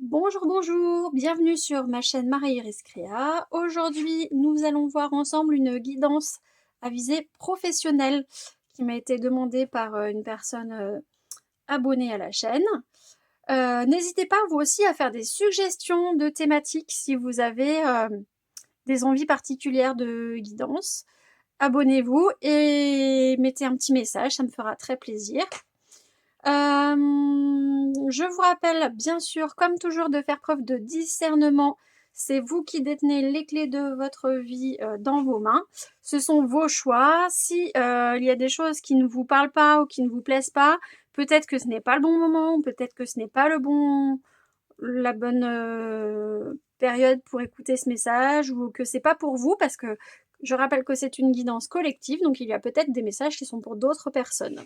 Bonjour, bonjour, bienvenue sur ma chaîne Marie-Iris Créa. Aujourd'hui, nous allons voir ensemble une guidance à visée professionnelle qui m'a été demandée par une personne abonnée à la chaîne. N'hésitez pas vous aussi à faire des suggestions de thématiques si vous avez des envies particulières de guidance. Abonnez-vous et mettez un petit message, ça me fera très plaisir. Je vous rappelle bien sûr, comme toujours, de faire preuve de discernement. C'est vous qui détenez les clés de votre vie dans vos mains. Ce sont vos choix. Si il y a des choses qui ne vous parlent pas ou qui ne vous plaisent pas, peut-être que ce n'est pas le bon moment, peut-être que ce n'est pas la bonne période pour écouter ce message, ou que c'est pas pour vous, parce que je rappelle que c'est une guidance collective, donc il y a peut-être des messages qui sont pour d'autres personnes.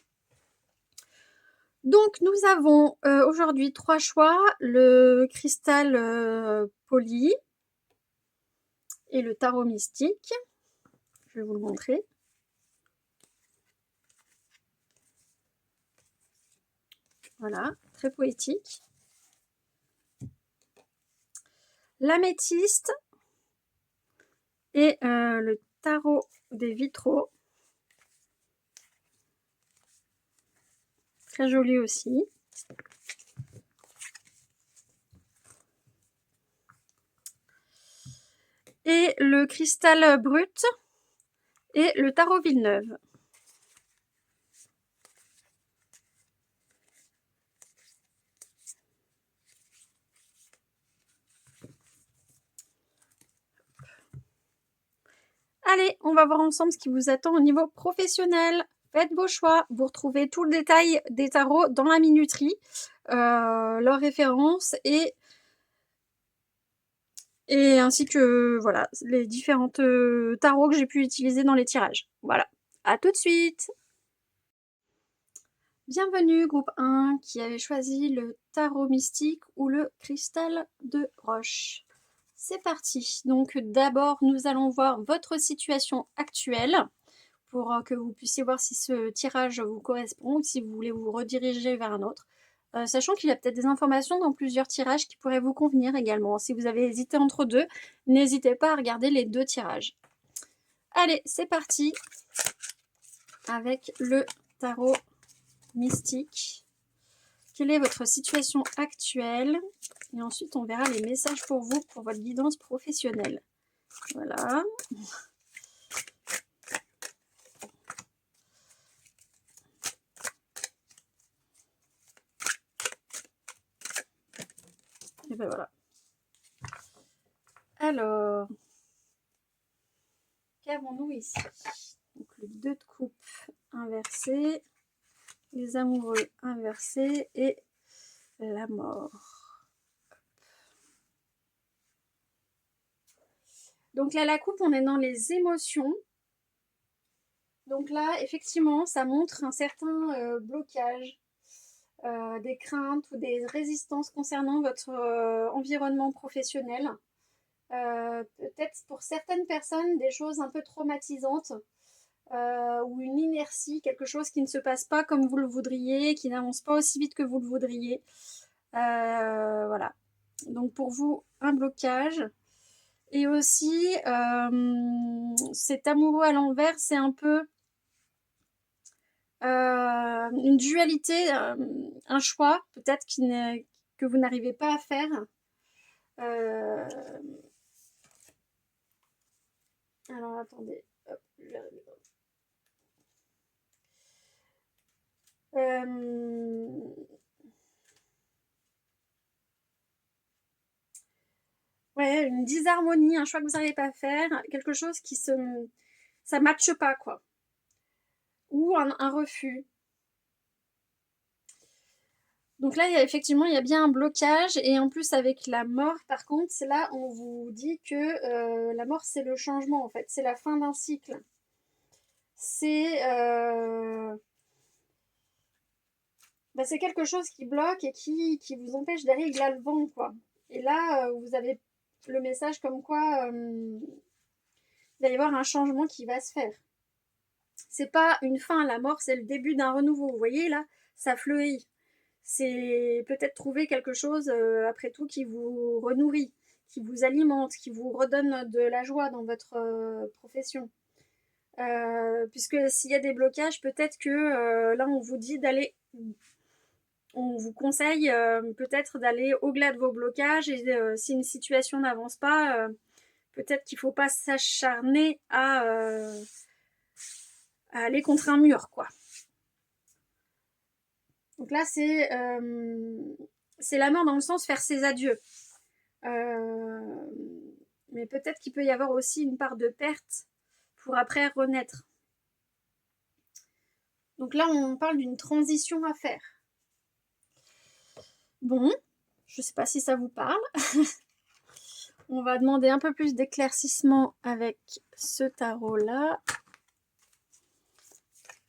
Donc nous avons aujourd'hui 3 choix, le cristal poli et le tarot mystique. Je vais vous le montrer. Voilà, très poétique. L'améthyste et le tarot des vitraux. Très joli aussi. Et le cristal brut et le tarot Villeneuve. Allez, on va voir ensemble ce qui vous attend au niveau professionnel. Faites vos choix. Vous retrouvez tout le détail des tarots dans la minuterie, leurs références et ainsi que voilà les différentes tarots que j'ai pu utiliser dans les tirages. Voilà, à tout de suite. Bienvenue groupe 1 qui avait choisi le tarot mystique ou le cristal de roche. C'est parti. Donc d'abord nous allons voir votre situation actuelle pour que vous puissiez voir si ce tirage vous correspond ou si vous voulez vous rediriger vers un autre. Sachant qu'il y a peut-être des informations dans plusieurs tirages qui pourraient vous convenir également. Si vous avez hésité entre deux, n'hésitez pas à regarder les deux tirages. Allez, c'est parti avec le tarot mystique. Quelle est votre situation actuelle? Et ensuite, on verra les messages pour vous, pour votre guidance professionnelle. Voilà. Et ben voilà. Alors, qu'avons-nous ici? Donc le 2 de coupe inversé, les amoureux inversés et la mort. Donc là, la coupe, on est dans les émotions. Donc là, effectivement, ça montre un certain blocage, des craintes ou des résistances concernant votre environnement professionnel. Peut-être pour certaines personnes, des choses un peu traumatisantes. Ou une inertie, quelque chose qui ne se passe pas comme vous le voudriez, qui n'avance pas aussi vite que vous le voudriez. Voilà. Donc pour vous, un blocage. Et aussi, cet amoureux à l'envers, c'est un peu une dualité, un choix peut-être que vous n'arrivez pas à faire. Alors attendez, hop, ouais, une disharmonie, un choix que vous n'arrivez pas à faire, quelque chose qui ça matche pas quoi, ou un refus. Donc là, effectivement, il y a bien un blocage, et en plus avec la mort, par contre, c'est là on vous dit que la mort c'est le changement en fait, c'est la fin d'un cycle. C'est quelque chose qui bloque et qui vous empêche d'aller de l'avant quoi. Et là, vous avez le message comme quoi il va y avoir un changement qui va se faire. C'est pas une fin, la mort c'est le début d'un renouveau. Vous voyez là, ça fleurit. c'est peut-être trouver quelque chose, après tout, qui vous renourrit, qui vous alimente, qui vous redonne de la joie dans votre profession. Puisque s'il y a des blocages, peut-être que là, on vous dit d'aller, on vous conseille peut-être d'aller au-delà de vos blocages et si une situation n'avance pas, peut-être qu'il ne faut pas s'acharner à aller contre un mur, quoi. Donc là, c'est la mort dans le sens faire ses adieux. Mais peut-être qu'il peut y avoir aussi une part de perte pour après renaître. Donc là, on parle d'une transition à faire. Bon, je ne sais pas si ça vous parle. On va demander un peu plus d'éclaircissement avec ce tarot-là.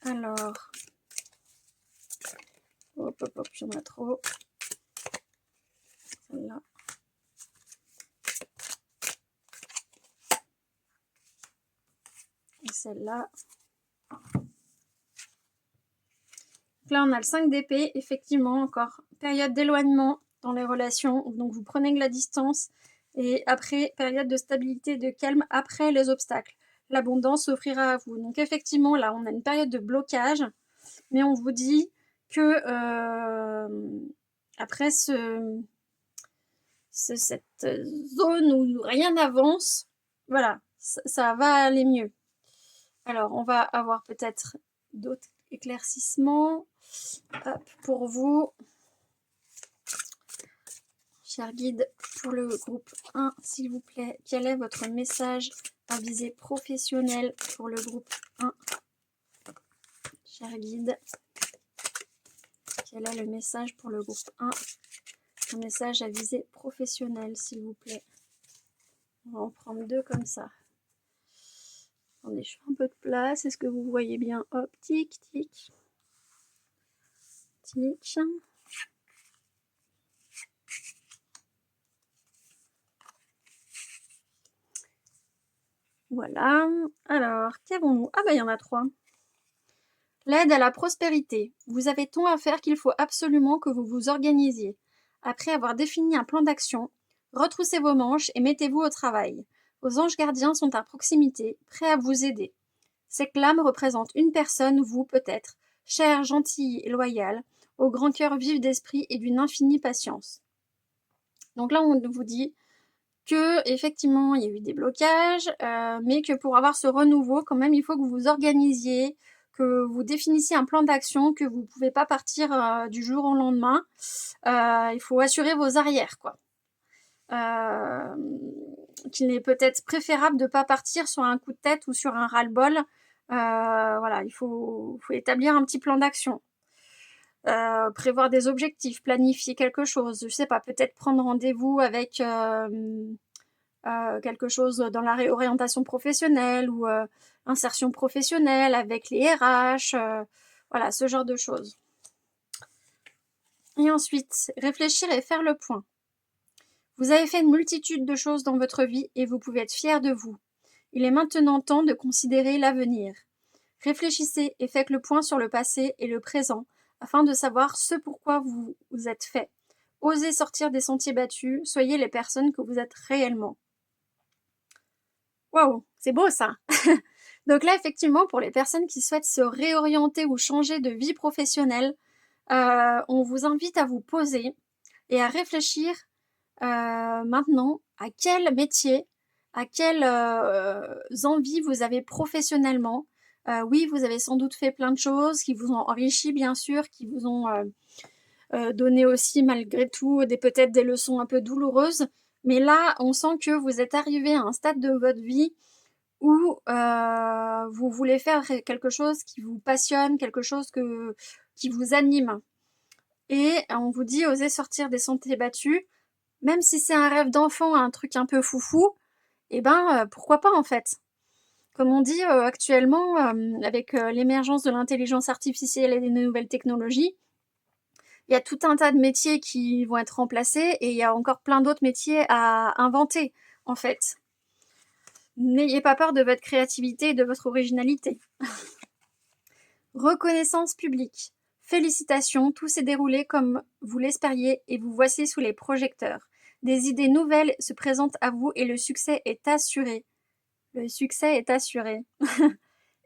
Alors, hop, hop, hop, j'en ai trop. Celle-là. Et celle-là. Là, on a le 5 d'épée, effectivement, encore période d'éloignement dans les relations, donc vous prenez de la distance, et après, période de stabilité, de calme, après les obstacles. L'abondance s'offrira à vous. Donc effectivement, là, on a une période de blocage, mais on vous dit que après cette zone où rien n'avance, voilà, ça va aller mieux. Alors, on va avoir peut-être d'autres éclaircissements. Hop, pour vous, cher guide, pour le groupe 1, s'il vous plaît, quel est votre message à visée professionnelle pour le groupe 1? Cher guide, quel est le message pour le groupe 1? Un message à visée professionnelle, s'il vous plaît. On va en prendre 2 comme ça. Attendez, je fais un peu de place. Est-ce que vous voyez bien? Hop, tic, tic. Tic. Voilà. Alors, qu'avons-nous? Ah bah il y en a 3. L'aide à la prospérité. Vous avez tant à faire qu'il faut absolument que vous vous organisiez. Après avoir défini un plan d'action, retroussez vos manches et mettez-vous au travail. Vos anges gardiens sont à proximité, prêts à vous aider. Cette lame représente une personne, vous peut-être, chère, gentille et loyale, au grand cœur vif d'esprit et d'une infinie patience. Donc là, on vous dit que effectivement, il y a eu des blocages, mais que pour avoir ce renouveau, quand même, il faut que vous vous organisiez, que vous définissiez un plan d'action, que vous ne pouvez pas partir du jour au lendemain. Il faut assurer vos arrières, quoi. Qu'il est peut-être préférable de ne pas partir sur un coup de tête ou sur un ras-le-bol. Voilà, il faut établir un petit plan d'action. Prévoir des objectifs, planifier quelque chose, je sais pas, peut-être prendre rendez-vous avec quelque chose dans la réorientation professionnelle ou insertion professionnelle avec les RH, voilà, ce genre de choses. Et ensuite, réfléchir et faire le point. Vous avez fait une multitude de choses dans votre vie et vous pouvez être fier de vous. Il est maintenant temps de considérer l'avenir. Réfléchissez et faites le point sur le passé et le présent afin de savoir ce pourquoi vous vous êtes fait. Osez sortir des sentiers battus, soyez les personnes que vous êtes réellement. Waouh, c'est beau ça. Donc là, effectivement, pour les personnes qui souhaitent se réorienter ou changer de vie professionnelle, on vous invite à vous poser et à réfléchir maintenant à quel métier, à quelles envies vous avez professionnellement. Oui, vous avez sans doute fait plein de choses qui vous ont enrichi, bien sûr, qui vous ont donné aussi, malgré tout, peut-être des leçons un peu douloureuses. Mais là, on sent que vous êtes arrivé à un stade de votre vie où vous voulez faire quelque chose qui vous passionne, quelque chose qui vous anime. Et on vous dit, osez sortir des sentiers battus, même si c'est un rêve d'enfant, un truc un peu foufou, et pourquoi pas en fait. Comme on dit actuellement, avec l'émergence de l'intelligence artificielle et des nouvelles technologies, il y a tout un tas de métiers qui vont être remplacés et il y a encore plein d'autres métiers à inventer en fait. N'ayez pas peur de votre créativité et de votre originalité. Reconnaissance publique. Félicitations, tout s'est déroulé comme vous l'espériez et vous voici sous les projecteurs. Des idées nouvelles se présentent à vous et le succès est assuré. Le succès est assuré.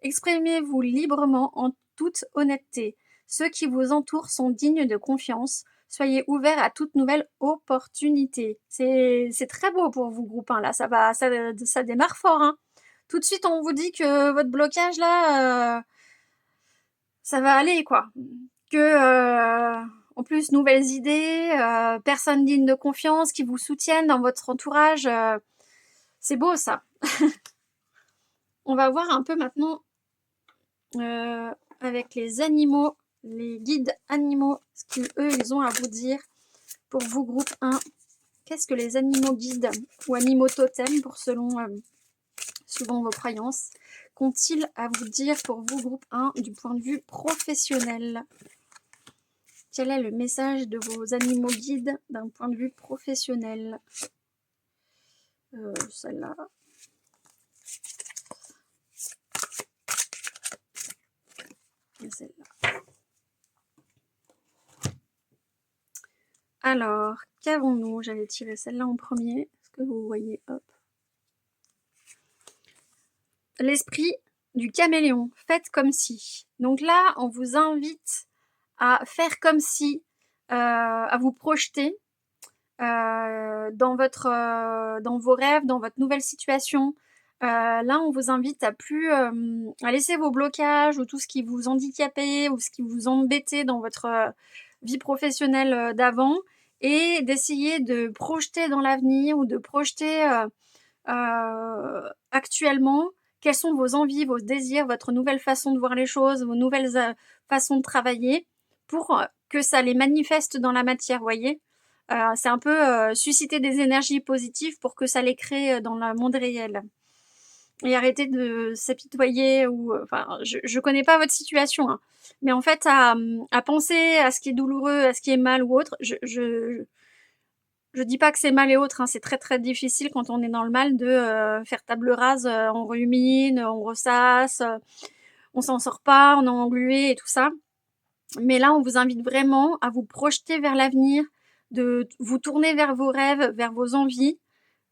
Exprimez-vous librement en toute honnêteté. Ceux qui vous entourent sont dignes de confiance. Soyez ouverts à toute nouvelle opportunité. C'est très beau pour vous, groupe 1, là. Ça démarre fort, hein. Tout de suite, on vous dit que votre blocage, là, ça va aller, quoi. En plus, nouvelles idées, personnes dignes de confiance qui vous soutiennent dans votre entourage. C'est beau, ça. On va voir un peu maintenant avec les animaux, les guides animaux, ce qu'eux, ils ont à vous dire pour vous, groupe 1. Qu'est-ce que les animaux guides ou animaux totems, pour selon vos croyances, qu'ont-ils à vous dire pour vous, groupe 1, du point de vue professionnel? Quel est le message de vos animaux guides d'un point de vue professionnel? Celle-là. Et celle-là. Alors, qu'avons-nous? J'allais tirer celle-là en premier. Est-ce que vous voyez? Hop. L'esprit du caméléon. Faites comme si. Donc là, on vous invite à faire comme si, à vous projeter dans vos rêves, dans votre nouvelle situation. Là, on vous invite à laisser vos blocages ou tout ce qui vous handicapait ou ce qui vous embêtait dans votre vie professionnelle d'avant et d'essayer de projeter dans l'avenir ou de projeter actuellement quelles sont vos envies, vos désirs, votre nouvelle façon de voir les choses, vos nouvelles façons de travailler pour que ça les manifeste dans la matière, voyez. C'est un peu susciter des énergies positives pour que ça les crée dans le monde réel. Et arrêter de s'apitoyer ou... je connais pas votre situation, hein, mais en fait, à penser à ce qui est douloureux, à ce qui est mal ou autre, je dis pas que c'est mal et autre, hein, c'est très très difficile quand on est dans le mal de faire table rase, on rumine, on ressasse, on s'en sort pas, on est englué et tout ça. Mais là, on vous invite vraiment à vous projeter vers l'avenir, de vous tourner vers vos rêves, vers vos envies,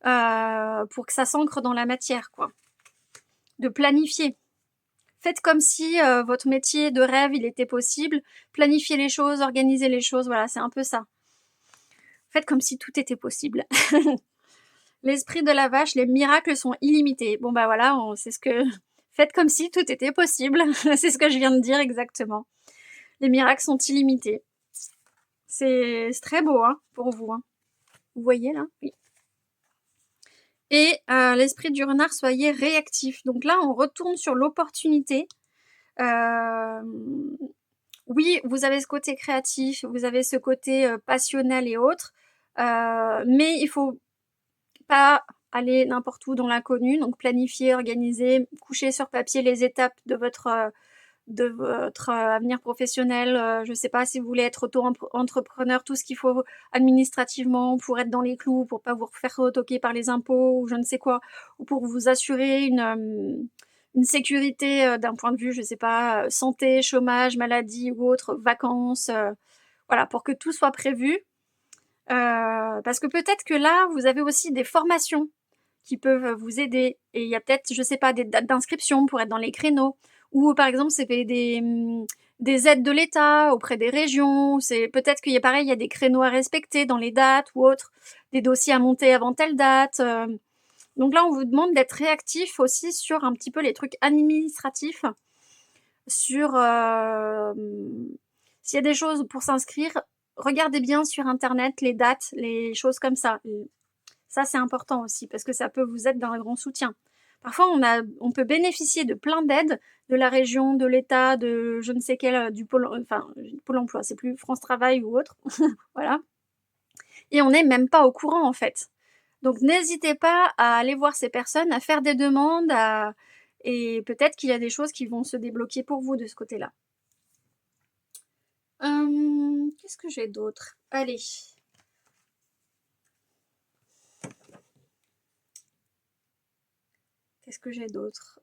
pour que ça s'ancre dans la matière, quoi. De planifier. Faites comme si votre métier de rêve, il était possible. Planifiez les choses, organisez les choses, voilà, c'est un peu ça. Faites comme si tout était possible. L'esprit de la vache, les miracles sont illimités. Bon bah voilà, c'est ce que... Faites comme si tout était possible. C'est ce que je viens de dire exactement. Les miracles sont illimités. C'est très beau, hein, pour vous. Hein. Vous voyez là? Oui. Et l'esprit du renard, soyez réactif. Donc là, on retourne sur l'opportunité. Oui, vous avez ce côté créatif, vous avez ce côté passionnel et autres, mais il faut pas aller n'importe où dans l'inconnu. Donc planifier, organiser, coucher sur papier les étapes de votre avenir professionnel. Je sais pas si vous voulez être auto-entrepreneur, tout ce qu'il faut administrativement pour être dans les clous, pour pas vous faire retoquer par les impôts ou je ne sais quoi, ou pour vous assurer une sécurité d'un point de vue, je sais pas, santé, chômage, maladie ou autre, vacances, voilà, pour que tout soit prévu. Parce que peut-être que là, vous avez aussi des formations qui peuvent vous aider. Et il y a peut-être, je sais pas, des dates d'inscription pour être dans les créneaux. Ou par exemple, c'est des aides de l'État auprès des régions. C'est peut-être qu'il y a pareil, il y a des créneaux à respecter dans les dates ou autres, des dossiers à monter avant telle date. Donc là, on vous demande d'être réactif aussi sur un petit peu les trucs administratifs, sur s'il y a des choses pour s'inscrire, regardez bien sur internet les dates, les choses comme ça. Ça, c'est important aussi parce que ça peut vous être d'un grand soutien. Parfois, on peut bénéficier de plein d'aides de la région, de l'État, de je ne sais quel, du Pôle emploi, c'est plus France Travail ou autre. Voilà. Et on n'est même pas au courant, en fait. Donc, n'hésitez pas à aller voir ces personnes, à faire des demandes, et peut-être qu'il y a des choses qui vont se débloquer pour vous de ce côté-là. Qu'est-ce que j'ai d'autre? Allez. Qu'est-ce que j'ai d'autre?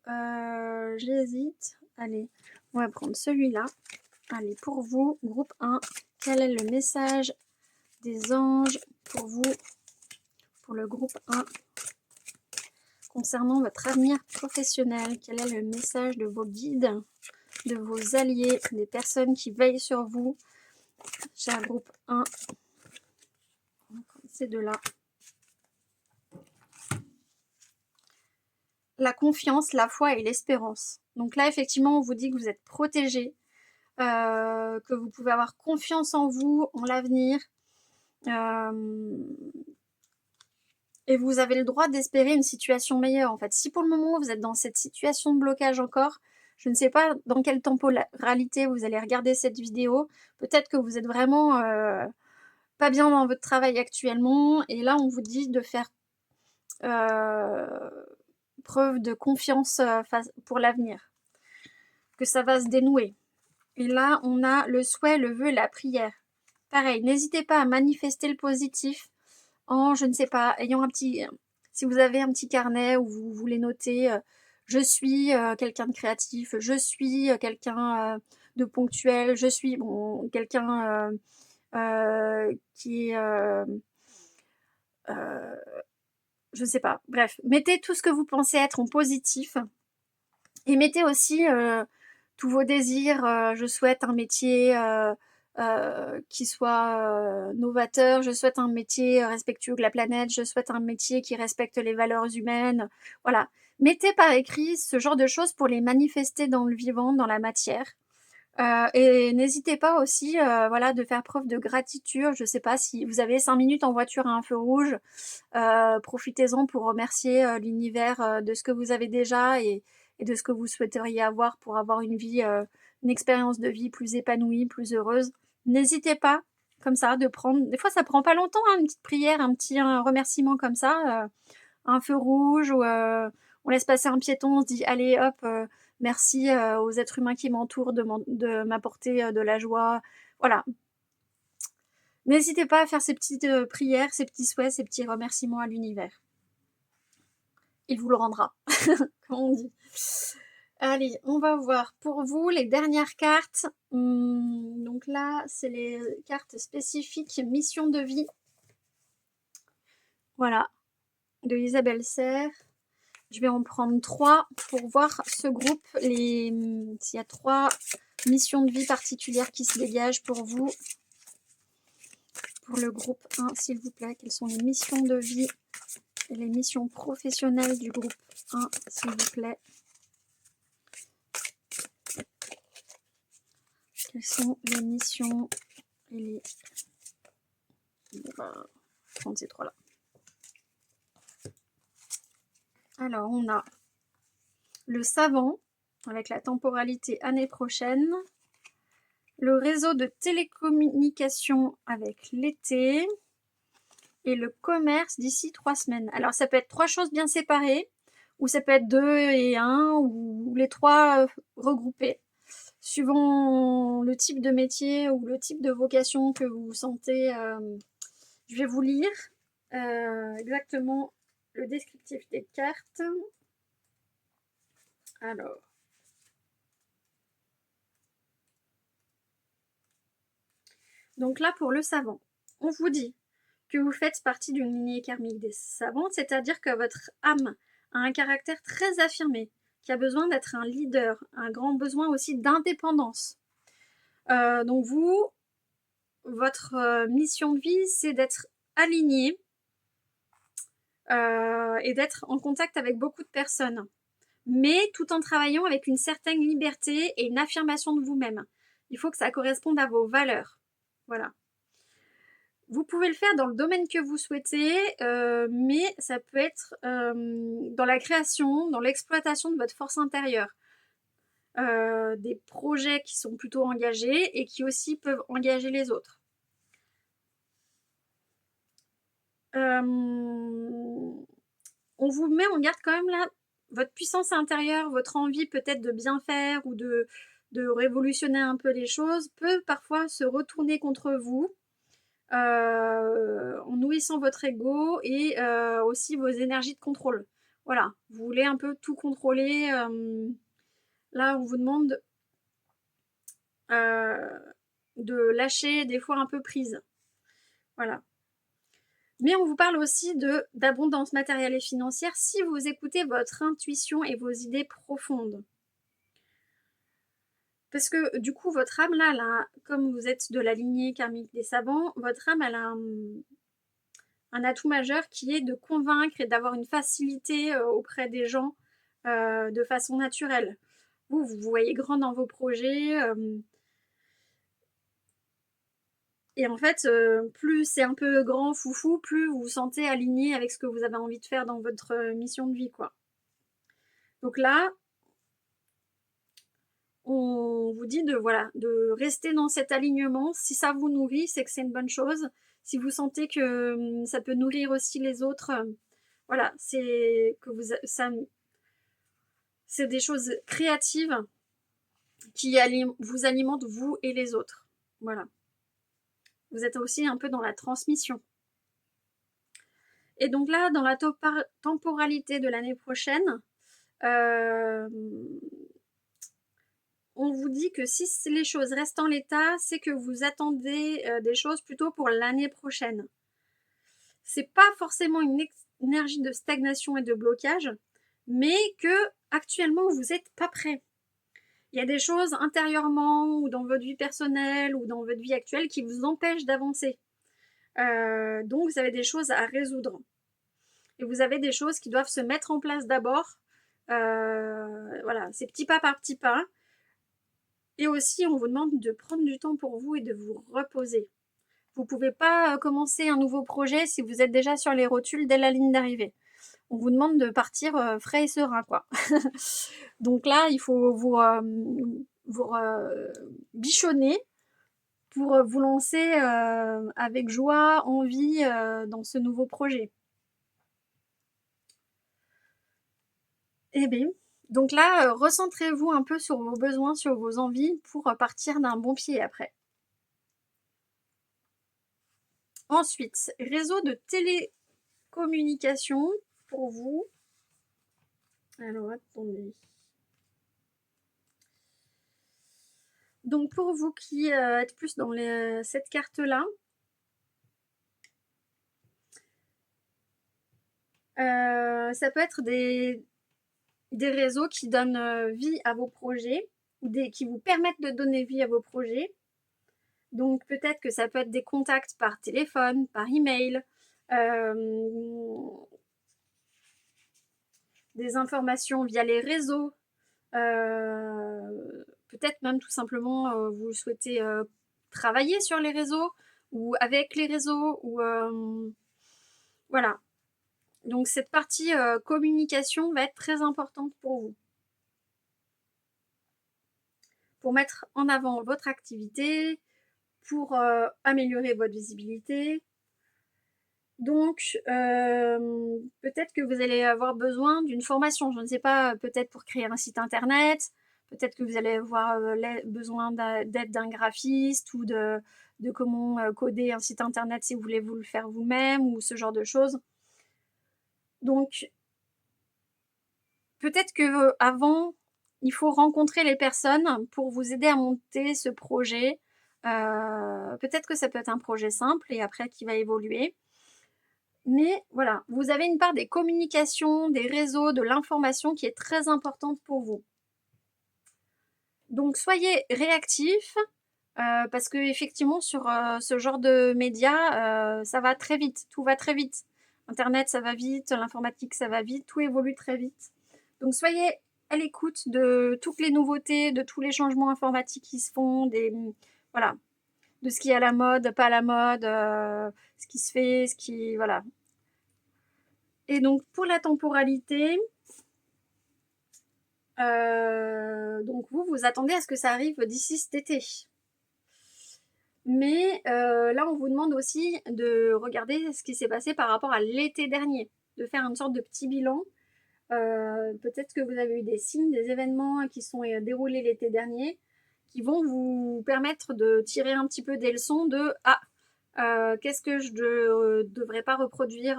J'hésite. Allez, on va prendre celui-là. Allez, pour vous, groupe 1, quel est le message des anges pour vous, pour le groupe 1, concernant votre avenir professionnel? Quel est le message de vos guides, de vos alliés, des personnes qui veillent sur vous, cher groupe 1? Ces deux-là. La confiance, la foi et l'espérance. Donc là, effectivement, on vous dit que vous êtes protégé, que vous pouvez avoir confiance en vous, en l'avenir. Et vous avez le droit d'espérer une situation meilleure, en fait. Si pour le moment, vous êtes dans cette situation de blocage encore, je ne sais pas dans quelle temporalité vous allez regarder cette vidéo. Peut-être que vous êtes vraiment pas bien dans votre travail actuellement. Et là, on vous dit de faire preuve de confiance pour l'avenir. Que ça va se dénouer. Et là, on a le souhait, le vœu et la prière. Pareil, n'hésitez pas à manifester le positif en, je ne sais pas, ayant un petit... Si vous avez un petit carnet où vous voulez noter je suis quelqu'un de créatif, je suis quelqu'un de ponctuel, je suis quelqu'un qui est... je ne sais pas. Bref, mettez tout ce que vous pensez être en positif. Et mettez aussi tous vos désirs. Je souhaite un métier qui soit novateur. Je souhaite un métier respectueux de la planète. Je souhaite un métier qui respecte les valeurs humaines. Voilà. Mettez par écrit ce genre de choses pour les manifester dans le vivant, dans la matière. Et n'hésitez pas aussi voilà, de faire preuve de gratitude. Je ne sais pas si vous avez 5 minutes en voiture à un feu rouge. Profitez-en pour remercier l'univers de ce que vous avez déjà et de ce que vous souhaiteriez avoir pour avoir une vie, une expérience de vie plus épanouie, plus heureuse. N'hésitez pas, comme ça, de prendre... Des fois, ça prend pas longtemps, hein, une petite prière, un petit remerciement comme ça, un feu rouge, ou on laisse passer un piéton, on se dit, allez, hop, merci aux êtres humains qui m'entourent de m'apporter de la joie. Voilà. N'hésitez pas à faire ces petites prières, ces petits souhaits, ces petits remerciements à l'univers. Il vous le rendra, comme on dit. Allez, on va voir pour vous les dernières cartes. Donc là, c'est les cartes spécifiques mission de vie. Voilà, de Isabelle Serre. Je vais en prendre 3 pour voir ce groupe, s'il y a 3 missions de vie particulières qui se dégagent pour vous. Pour le groupe 1, s'il vous plaît, quelles sont les missions de vie et les missions professionnelles du groupe 1, s'il vous plaît. Quelles sont les missions et les... On va prendre ces 3-là. Alors, on a le savant, avec la temporalité année prochaine. Le réseau de télécommunications avec l'été. Et le commerce d'ici 3 semaines. Alors, ça peut être 3 choses bien séparées, ou ça peut être 2 et 1, ou les 3 regroupés, suivant le type de métier ou le type de vocation que vous sentez. Je vais vous lire exactement le descriptif des cartes. Alors, donc là, pour le savant, on vous dit que vous faites partie d'une lignée karmique des savantes, c'est-à-dire que votre âme a un caractère très affirmé, qui a besoin d'être un leader, un grand besoin aussi d'indépendance. Donc vous, votre mission de vie, c'est d'être aligné et d'être en contact avec beaucoup de personnes, mais tout en travaillant avec une certaine liberté et une affirmation de vous-même. Il faut que ça corresponde à vos valeurs. Voilà. Vous pouvez le faire dans le domaine que vous souhaitez, mais ça peut être dans la création, dans l'exploitation de votre force intérieure. Des projets qui sont plutôt engagés et qui aussi peuvent engager les autres. On vous met en garde quand même là, votre puissance intérieure, votre envie peut-être de bien faire ou de révolutionner un peu les choses peut parfois se retourner contre vous. En nourrissant votre ego et aussi vos énergies de contrôle. Voilà, vous voulez un peu tout contrôler. Là, on vous demande de lâcher des fois un peu prise. Voilà. Mais on vous parle aussi d'abondance matérielle et financière si vous écoutez votre intuition et vos idées profondes. Parce que du coup, votre âme là, comme vous êtes de la lignée karmique des savants, votre âme, elle a un atout majeur qui est de convaincre et d'avoir une facilité auprès des gens de façon naturelle. Vous voyez grand dans vos projets. Et en fait, plus c'est un peu grand, foufou, plus vous vous sentez aligné avec ce que vous avez envie de faire dans votre mission de vie, quoi. Donc là, on vous dit de rester dans cet alignement. Si ça vous nourrit, c'est que c'est une bonne chose. Si vous sentez que ça peut nourrir aussi les autres, voilà, c'est des choses créatives qui vous alimentent vous et les autres. Voilà. Vous êtes aussi un peu dans la transmission. Et donc là, dans la temporalité de l'année prochaine, on vous dit que si les choses restent en l'état, c'est que vous attendez des choses plutôt pour l'année prochaine. C'est pas forcément une énergie de stagnation et de blocage, mais que actuellement vous n'êtes pas prêt. Il y a des choses intérieurement ou dans votre vie personnelle ou dans votre vie actuelle qui vous empêchent d'avancer. Donc vous avez des choses à résoudre. Et vous avez des choses qui doivent se mettre en place d'abord. Voilà, c'est petit pas par petit pas. Et aussi, on vous demande de prendre du temps pour vous et de vous reposer. Vous ne pouvez pas commencer un nouveau projet si vous êtes déjà sur les rotules dès la ligne d'arrivée. On vous demande de partir frais et serein, quoi. Donc là, il faut vous bichonner pour vous lancer avec joie, envie dans ce nouveau projet. Eh bien, donc là, recentrez-vous un peu sur vos besoins, sur vos envies pour partir d'un bon pied après. Ensuite, réseau de télécommunication pour vous. Alors, attendez. Donc, pour vous qui êtes plus dans cette carte-là, ça peut être des réseaux qui donnent vie à vos projets, qui vous permettent de donner vie à vos projets. Donc peut-être que ça peut être des contacts par téléphone, par email, des informations via les réseaux, peut-être même tout simplement vous souhaitez travailler sur les réseaux ou avec les réseaux ou voilà. Donc cette partie communication va être très importante pour vous. Pour mettre en avant votre activité, pour améliorer votre visibilité. Donc, peut-être que vous allez avoir besoin d'une formation, je ne sais pas, peut-être pour créer un site internet, peut-être que vous allez avoir besoin d'aide d'un graphiste ou de comment coder un site internet si vous voulez vous le faire vous-même ou ce genre de choses. Donc, peut-être que avant, il faut rencontrer les personnes pour vous aider à monter ce projet. Peut-être que ça peut être un projet simple et après qui va évoluer. Mais voilà, vous avez une part des communications, des réseaux, de l'information qui est très importante pour vous. Donc soyez réactifs parce que effectivement sur ce genre de médias, ça va très vite, tout va très vite. Internet, ça va vite, l'informatique, ça va vite, tout évolue très vite. Donc soyez à l'écoute de toutes les nouveautés, de tous les changements informatiques qui se font, voilà, de ce qui est à la mode, pas à la mode, ce qui se fait, voilà. Et donc pour la temporalité, donc vous attendez à ce que ça arrive d'ici cet été. Mais là, on vous demande aussi de regarder ce qui s'est passé par rapport à l'été dernier, de faire une sorte de petit bilan. Peut-être que vous avez eu des signes, des événements qui sont déroulés l'été dernier, qui vont vous permettre de tirer un petit peu des leçons de qu'est-ce que je ne devrais pas reproduire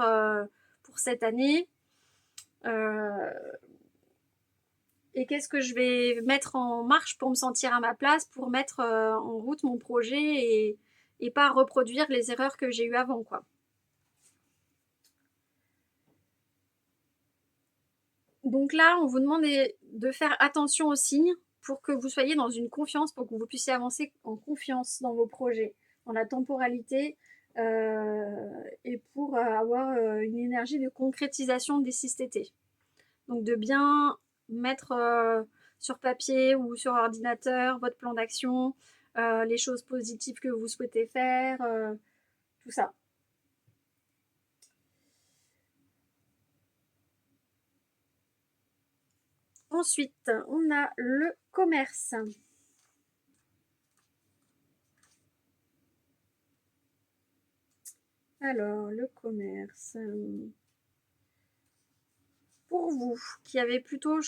pour cette année. et qu'est-ce que je vais mettre en marche pour me sentir à ma place, pour mettre en route mon projet et pas reproduire les erreurs que j'ai eues avant, quoi. Donc là, on vous demande de faire attention aux signes pour que vous soyez dans une confiance, pour que vous puissiez avancer en confiance dans vos projets, dans la temporalité, et pour avoir une énergie de concrétisation d'ici cet été. Donc de bien mettre sur papier ou sur ordinateur votre plan d'action, les choses positives que vous souhaitez faire, tout ça. Ensuite, on a le commerce. Alors, le commerce. Pour vous, qui avez plutôt...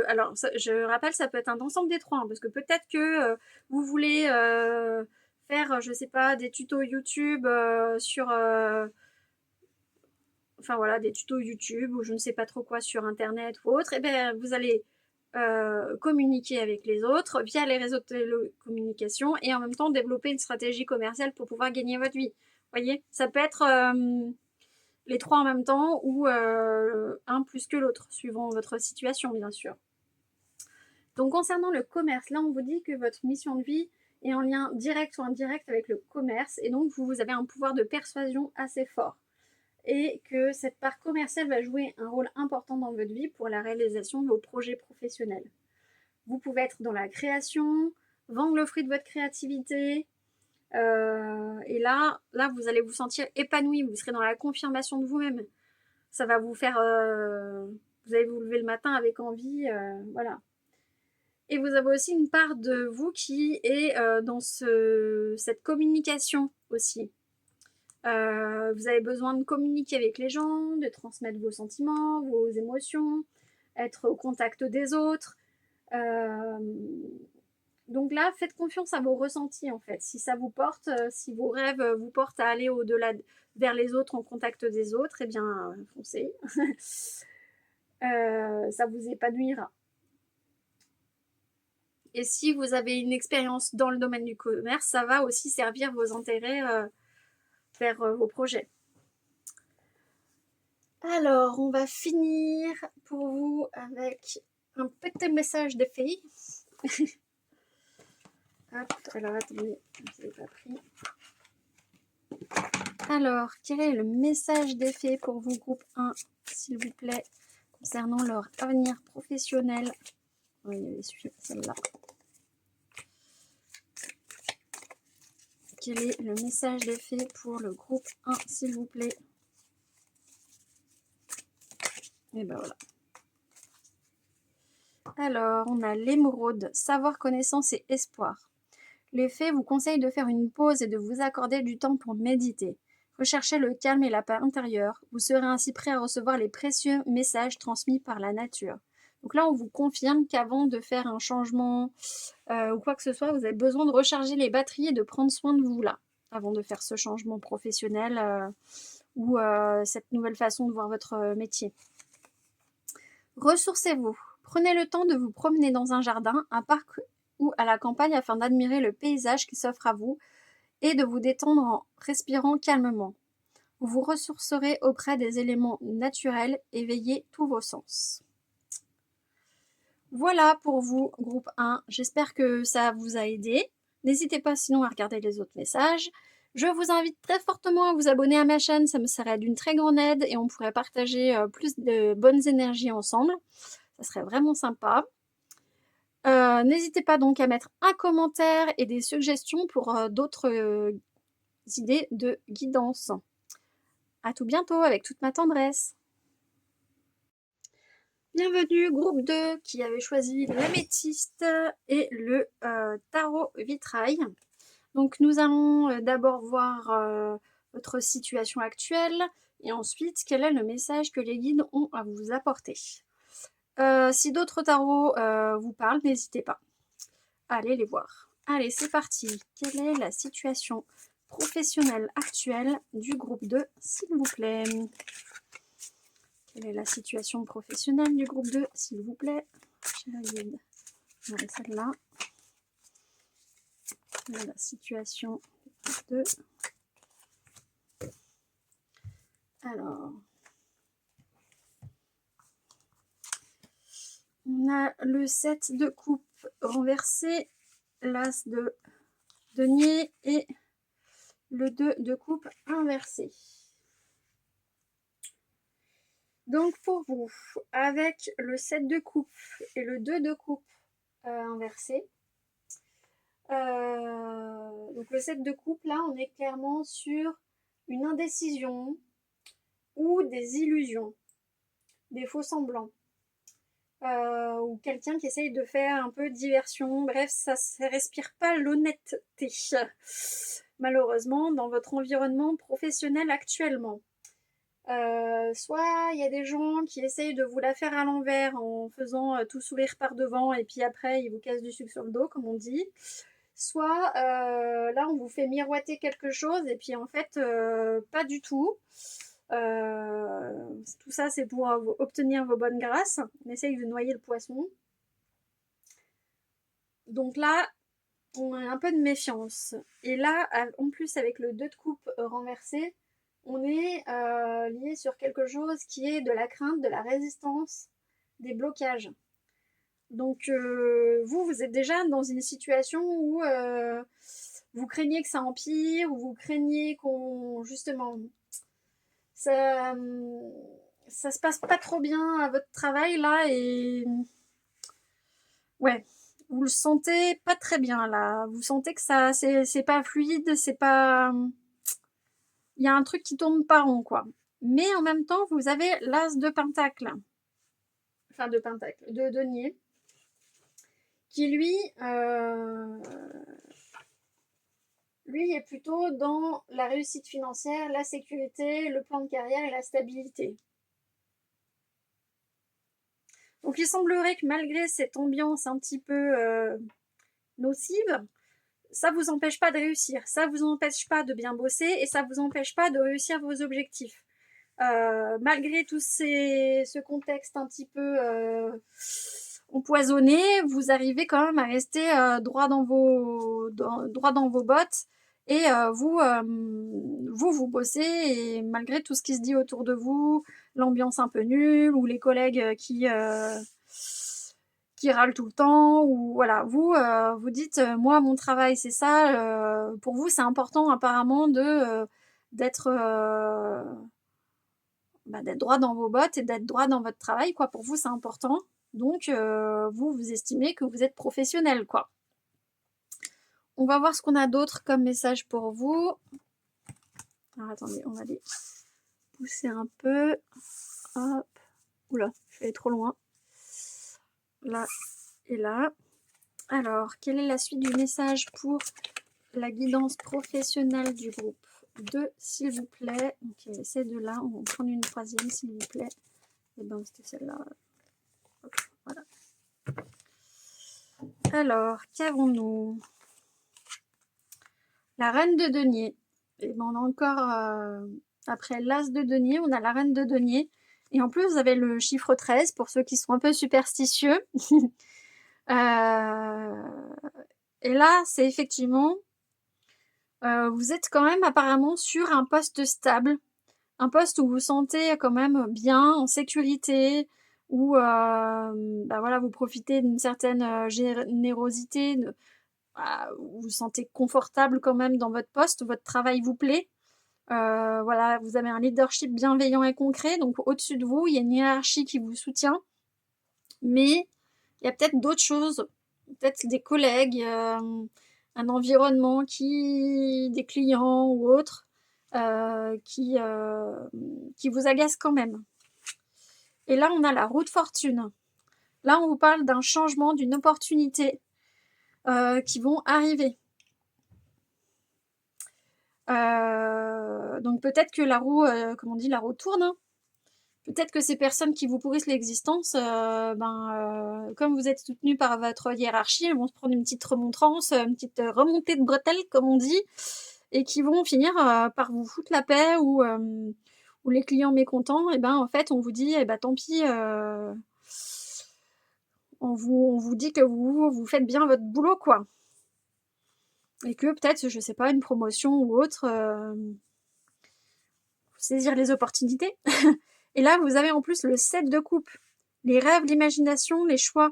alors, ça, je rappelle, ça peut être un ensemble des trois, hein, parce que peut-être que vous voulez faire, je sais pas, des tutos YouTube sur... enfin voilà, des tutos YouTube ou je ne sais pas trop quoi sur Internet ou autre, et bien vous allez communiquer avec les autres via les réseaux de télécommunication et en même temps développer une stratégie commerciale pour pouvoir gagner votre vie. Vous voyez, ça peut être les trois en même temps ou un plus que l'autre, suivant votre situation, bien sûr. Donc, concernant le commerce, là, on vous dit que votre mission de vie est en lien direct ou indirect avec le commerce et donc vous avez un pouvoir de persuasion assez fort. Et que cette part commerciale va jouer un rôle important dans votre vie pour la réalisation de vos projets professionnels. Vous pouvez être dans la création, vendre le fruit de votre créativité, et là, vous allez vous sentir épanoui, vous serez dans la confirmation de vous-même. Ça va vous faire... vous allez vous lever le matin avec envie, voilà. Et vous avez aussi une part de vous qui est dans cette communication aussi. Vous avez besoin de communiquer avec les gens, de transmettre vos sentiments, vos émotions, être au contact des autres. Donc là, faites confiance à vos ressentis en fait. Si ça vous porte, si vos rêves vous portent à aller au-delà, vers les autres, en contact des autres, eh bien, foncez. Ça vous épanouira. Et si vous avez une expérience dans le domaine du commerce, ça va aussi servir vos intérêts vers vos projets. Alors, on va finir pour vous avec un petit message des filles. Hop, alors attendez, je l'ai pas pris. Alors, quel est le message des fées pour vous, groupe 1, s'il vous plaît, concernant leur avenir professionnel? Oui, il y avait celle-là. Quel est le message des fées pour le groupe 1, s'il vous plaît? Et ben voilà. Alors, on a l'émeraude, savoir, connaissance et espoir. Les fées vous conseillent de faire une pause et de vous accorder du temps pour méditer. Recherchez le calme et la paix intérieure. Vous serez ainsi prêt à recevoir les précieux messages transmis par la nature. Donc là, on vous confirme qu'avant de faire un changement ou quoi que ce soit, vous avez besoin de recharger les batteries et de prendre soin de vous là, avant de faire ce changement professionnel ou cette nouvelle façon de voir votre métier. Ressourcez-vous. Prenez le temps de vous promener dans un jardin, un parc ou à la campagne afin d'admirer le paysage qui s'offre à vous et de vous détendre en respirant calmement. Vous vous ressourcerez auprès des éléments naturels et veillez tous vos sens. Voilà pour vous, groupe 1. J'espère que ça vous a aidé. N'hésitez pas sinon à regarder les autres messages. Je vous invite très fortement à vous abonner à ma chaîne, ça me serait d'une très grande aide et on pourrait partager plus de bonnes énergies ensemble. Ça serait vraiment sympa. N'hésitez pas donc à mettre un commentaire et des suggestions pour d'autres idées de guidance. À tout bientôt avec toute ma tendresse. Bienvenue groupe 2 qui avait choisi l'améthyste et le tarot vitrail. Donc nous allons d'abord voir votre situation actuelle et ensuite quel est le message que les guides ont à vous apporter. Si d'autres tarots vous parlent, n'hésitez pas à aller les voir. Allez, c'est parti. Quelle est la situation professionnelle actuelle du groupe 2, s'il vous plaît? Quelle est la situation professionnelle du groupe 2, s'il vous plaît? Cher guide. Ouais, celle-là. La situation 2. Alors, on a le 7 de coupe renversé, l'as de denier et le 2 de coupe inversé. Donc pour vous, avec le 7 de coupe et le 2 de coupe inversé, donc le 7 de coupe, là, on est clairement sur une indécision ou des illusions, des faux semblants. Ou quelqu'un qui essaye de faire un peu diversion. Bref, ça ne respire pas l'honnêteté, malheureusement, dans votre environnement professionnel actuellement. Soit il y a des gens qui essayent de vous la faire à l'envers en faisant tout sourire par devant et puis après ils vous cassent du sucre sur le dos, comme on dit. Soit là on vous fait miroiter quelque chose et puis en fait pas du tout. Tout ça c'est pour obtenir vos bonnes grâces. On essaye de noyer le poisson. Donc là on a un peu de méfiance. Et là en plus avec le 2 de coupe renversé, on est lié sur quelque chose qui est de la crainte, de la résistance, des blocages. Donc vous êtes déjà dans une situation où vous craignez que ça empire, ou vous craignez qu'on, justement, ça se passe pas trop bien à votre travail là, et ouais, vous le sentez pas très bien là. Vous sentez que ça, c'est pas fluide, c'est pas, il y a un truc qui tourne pas rond quoi. Mais en même temps, vous avez l'as de pentacle, enfin de pentacle, de denier, qui lui est plutôt dans la réussite financière, la sécurité, le plan de carrière et la stabilité. Donc il semblerait que malgré cette ambiance un petit peu nocive, ça vous empêche pas de réussir, ça vous empêche pas de bien bosser et ça vous empêche pas de réussir vos objectifs. Malgré tout ce contexte un petit peu empoisonné, vous arrivez quand même à rester droit dans vos bottes et vous bossez, et malgré tout ce qui se dit autour de vous, l'ambiance un peu nulle ou les collègues qui râlent tout le temps, ou voilà, vous dites moi mon travail c'est ça, pour vous c'est important apparemment d'être droit dans vos bottes et d'être droit dans votre travail, quoi. Pour vous c'est important, donc vous estimez que vous êtes professionnel, quoi. On va voir ce qu'on a d'autre comme message pour vous. Alors attendez, on va les pousser un peu. Hop. Oula, je vais aller trop loin. Là et là. Alors, quelle est la suite du message pour la guidance professionnelle du groupe 2, s'il vous plaît? Ok, c'est de là. On va prendre une troisième, s'il vous plaît. Et ben, c'était celle-là. Hop, voilà. Alors, qu'avons-nous? La reine de denier. Et ben, on a encore, après l'as de denier, on a la reine de denier. Et en plus, vous avez le chiffre 13 pour ceux qui sont un peu superstitieux. Et là, c'est effectivement, vous êtes quand même apparemment sur un poste stable, un poste où vous vous sentez quand même bien, en sécurité, où voilà, vous profitez d'une certaine générosité, vous vous sentez confortable quand même dans votre poste, votre travail vous plaît. Voilà, vous avez un leadership bienveillant et concret, donc au-dessus de vous, il y a une hiérarchie qui vous soutient, mais il y a peut-être d'autres choses, peut-être des collègues, un environnement des clients ou autres, qui vous agacent quand même. Et là, on a la roue de fortune. Là, on vous parle d'un changement, d'une opportunité qui vont arriver. Donc peut-être que la roue, comme on dit, la roue tourne, hein. Peut-être que ces personnes qui vous pourrissent l'existence, comme vous êtes soutenu par votre hiérarchie, elles vont se prendre une petite remontrance, une petite remontée de bretelles, comme on dit, et qui vont finir par vous foutre la paix, ou les clients mécontents, et ben en fait on vous dit, tant pis, on vous dit que vous faites bien votre boulot, quoi. Et que peut-être, je sais pas, une promotion ou autre, saisir les opportunités. Et là, vous avez en plus le 7 de coupe. Les rêves, l'imagination, les choix.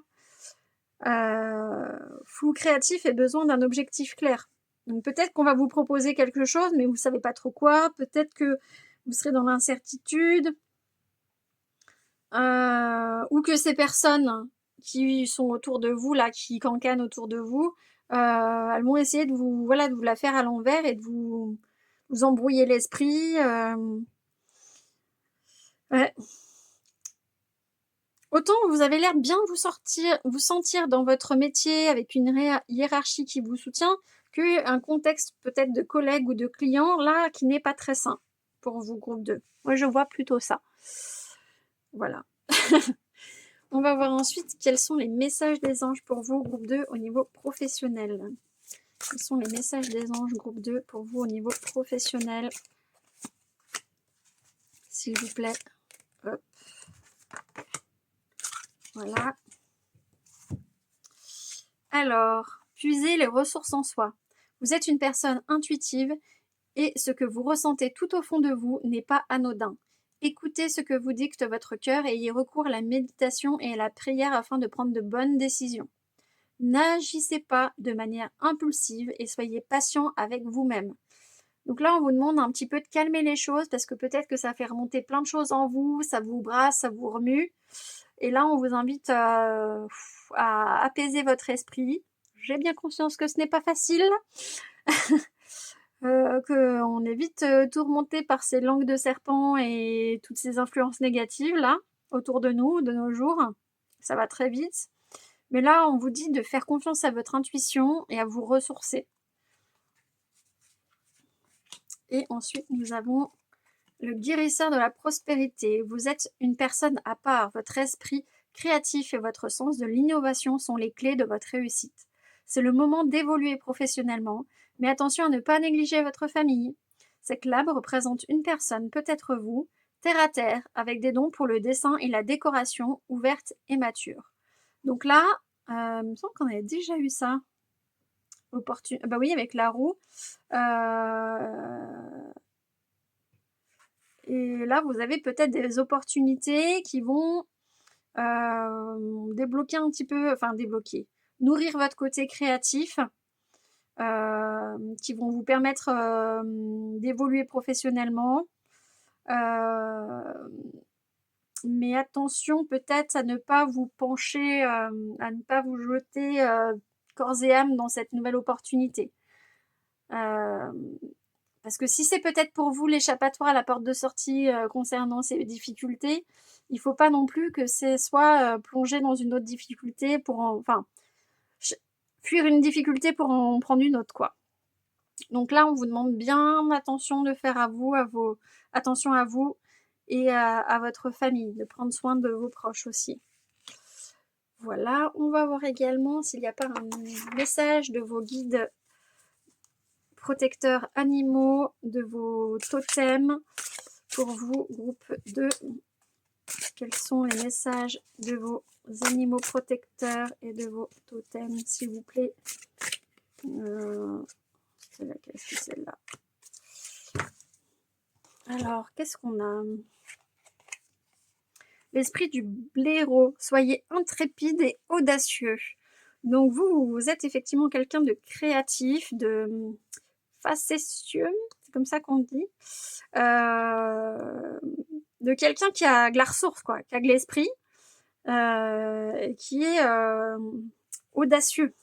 Flou créatif et besoin d'un objectif clair. Donc peut-être qu'on va vous proposer quelque chose, mais vous savez pas trop quoi. Peut-être que vous serez dans l'incertitude. Ou que ces personnes qui sont autour de vous, là, qui cancanent autour de vous, elles vont essayer de vous, voilà, de vous la faire à l'envers et de vous embrouiller l'esprit. Ouais. Autant vous avez l'air bien vous sentir dans votre métier avec une hiérarchie qui vous soutient, qu'un contexte peut-être de collègues ou de clients, là, qui n'est pas très sain pour vous, groupe 2. Moi, je vois plutôt ça. Voilà. On va voir ensuite quels sont les messages des anges pour vous, groupe 2, au niveau professionnel. Quels sont les messages des anges, groupe 2, pour vous au niveau professionnel? S'il vous plaît. Hop. Voilà. Alors, puisez les ressources en soi. Vous êtes une personne intuitive et ce que vous ressentez tout au fond de vous n'est pas anodin. Écoutez ce que vous dicte votre cœur et ayez recours à la méditation et à la prière afin de prendre de bonnes décisions. N'agissez pas de manière impulsive et soyez patient avec vous-même. Donc là, on vous demande un petit peu de calmer les choses parce que peut-être que ça fait remonter plein de choses en vous, ça vous brasse, ça vous remue. Et là, on vous invite à apaiser votre esprit. J'ai bien conscience que ce n'est pas facile, qu'on est vite tourmenté par ces langues de serpent et toutes ces influences négatives là, autour de nous, de nos jours. Ça va très vite. Mais là, on vous dit de faire confiance à votre intuition et à vous ressourcer. Et ensuite, nous avons le guérisseur de la prospérité. Vous êtes une personne à part. Votre esprit créatif et votre sens de l'innovation sont les clés de votre réussite. C'est le moment d'évoluer professionnellement, mais attention à ne pas négliger votre famille. Cette lame représente une personne, peut-être vous, terre à terre, avec des dons pour le dessin et la décoration, ouverte et mature. Donc là, il me semble qu'on avait déjà eu ça. Bah oui, avec la roue. Et là, vous avez peut-être des opportunités qui vont débloquer un petit peu, enfin débloquer, nourrir votre côté créatif, qui vont vous permettre d'évoluer professionnellement. Mais attention peut-être à ne pas vous pencher, à ne pas vous jeter corps et âme dans cette nouvelle opportunité. Parce que si c'est peut-être pour vous l'échappatoire à la porte de sortie concernant ces difficultés, il ne faut pas non plus que ce soit plonger dans une autre difficulté enfin, fuir une difficulté pour en prendre une autre, quoi. Donc là, on vous demande bien attention de faire attention à vous et à votre famille, de prendre soin de vos proches aussi. Voilà, on va voir également s'il n'y a pas un message de vos guides protecteurs animaux, de vos totems pour vous, groupe 2. Quels sont les messages de vos animaux protecteurs et de vos totems, s'il vous plaît? C'est laquelle, c'est celle-là. Alors, qu'est-ce qu'on a? L'esprit du blaireau. Soyez intrépide et audacieux. Donc vous êtes effectivement quelqu'un de créatif, de facétieux, c'est comme ça qu'on dit. De quelqu'un qui a de la ressource, quoi, qui a de l'esprit, qui est audacieux.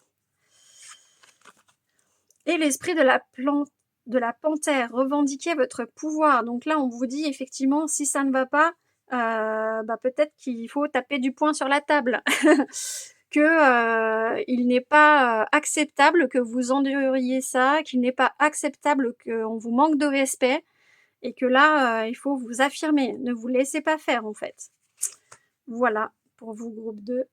Et l'esprit de la panthère, revendiquez votre pouvoir. Donc là, on vous dit effectivement, si ça ne va pas, peut-être qu'il faut taper du poing sur la table. Il n'est pas acceptable que vous enduriez ça, qu'il n'est pas acceptable qu'on vous manque de respect, et que là, il faut vous affirmer. Ne vous laissez pas faire, en fait. Voilà, pour vous, groupe 2.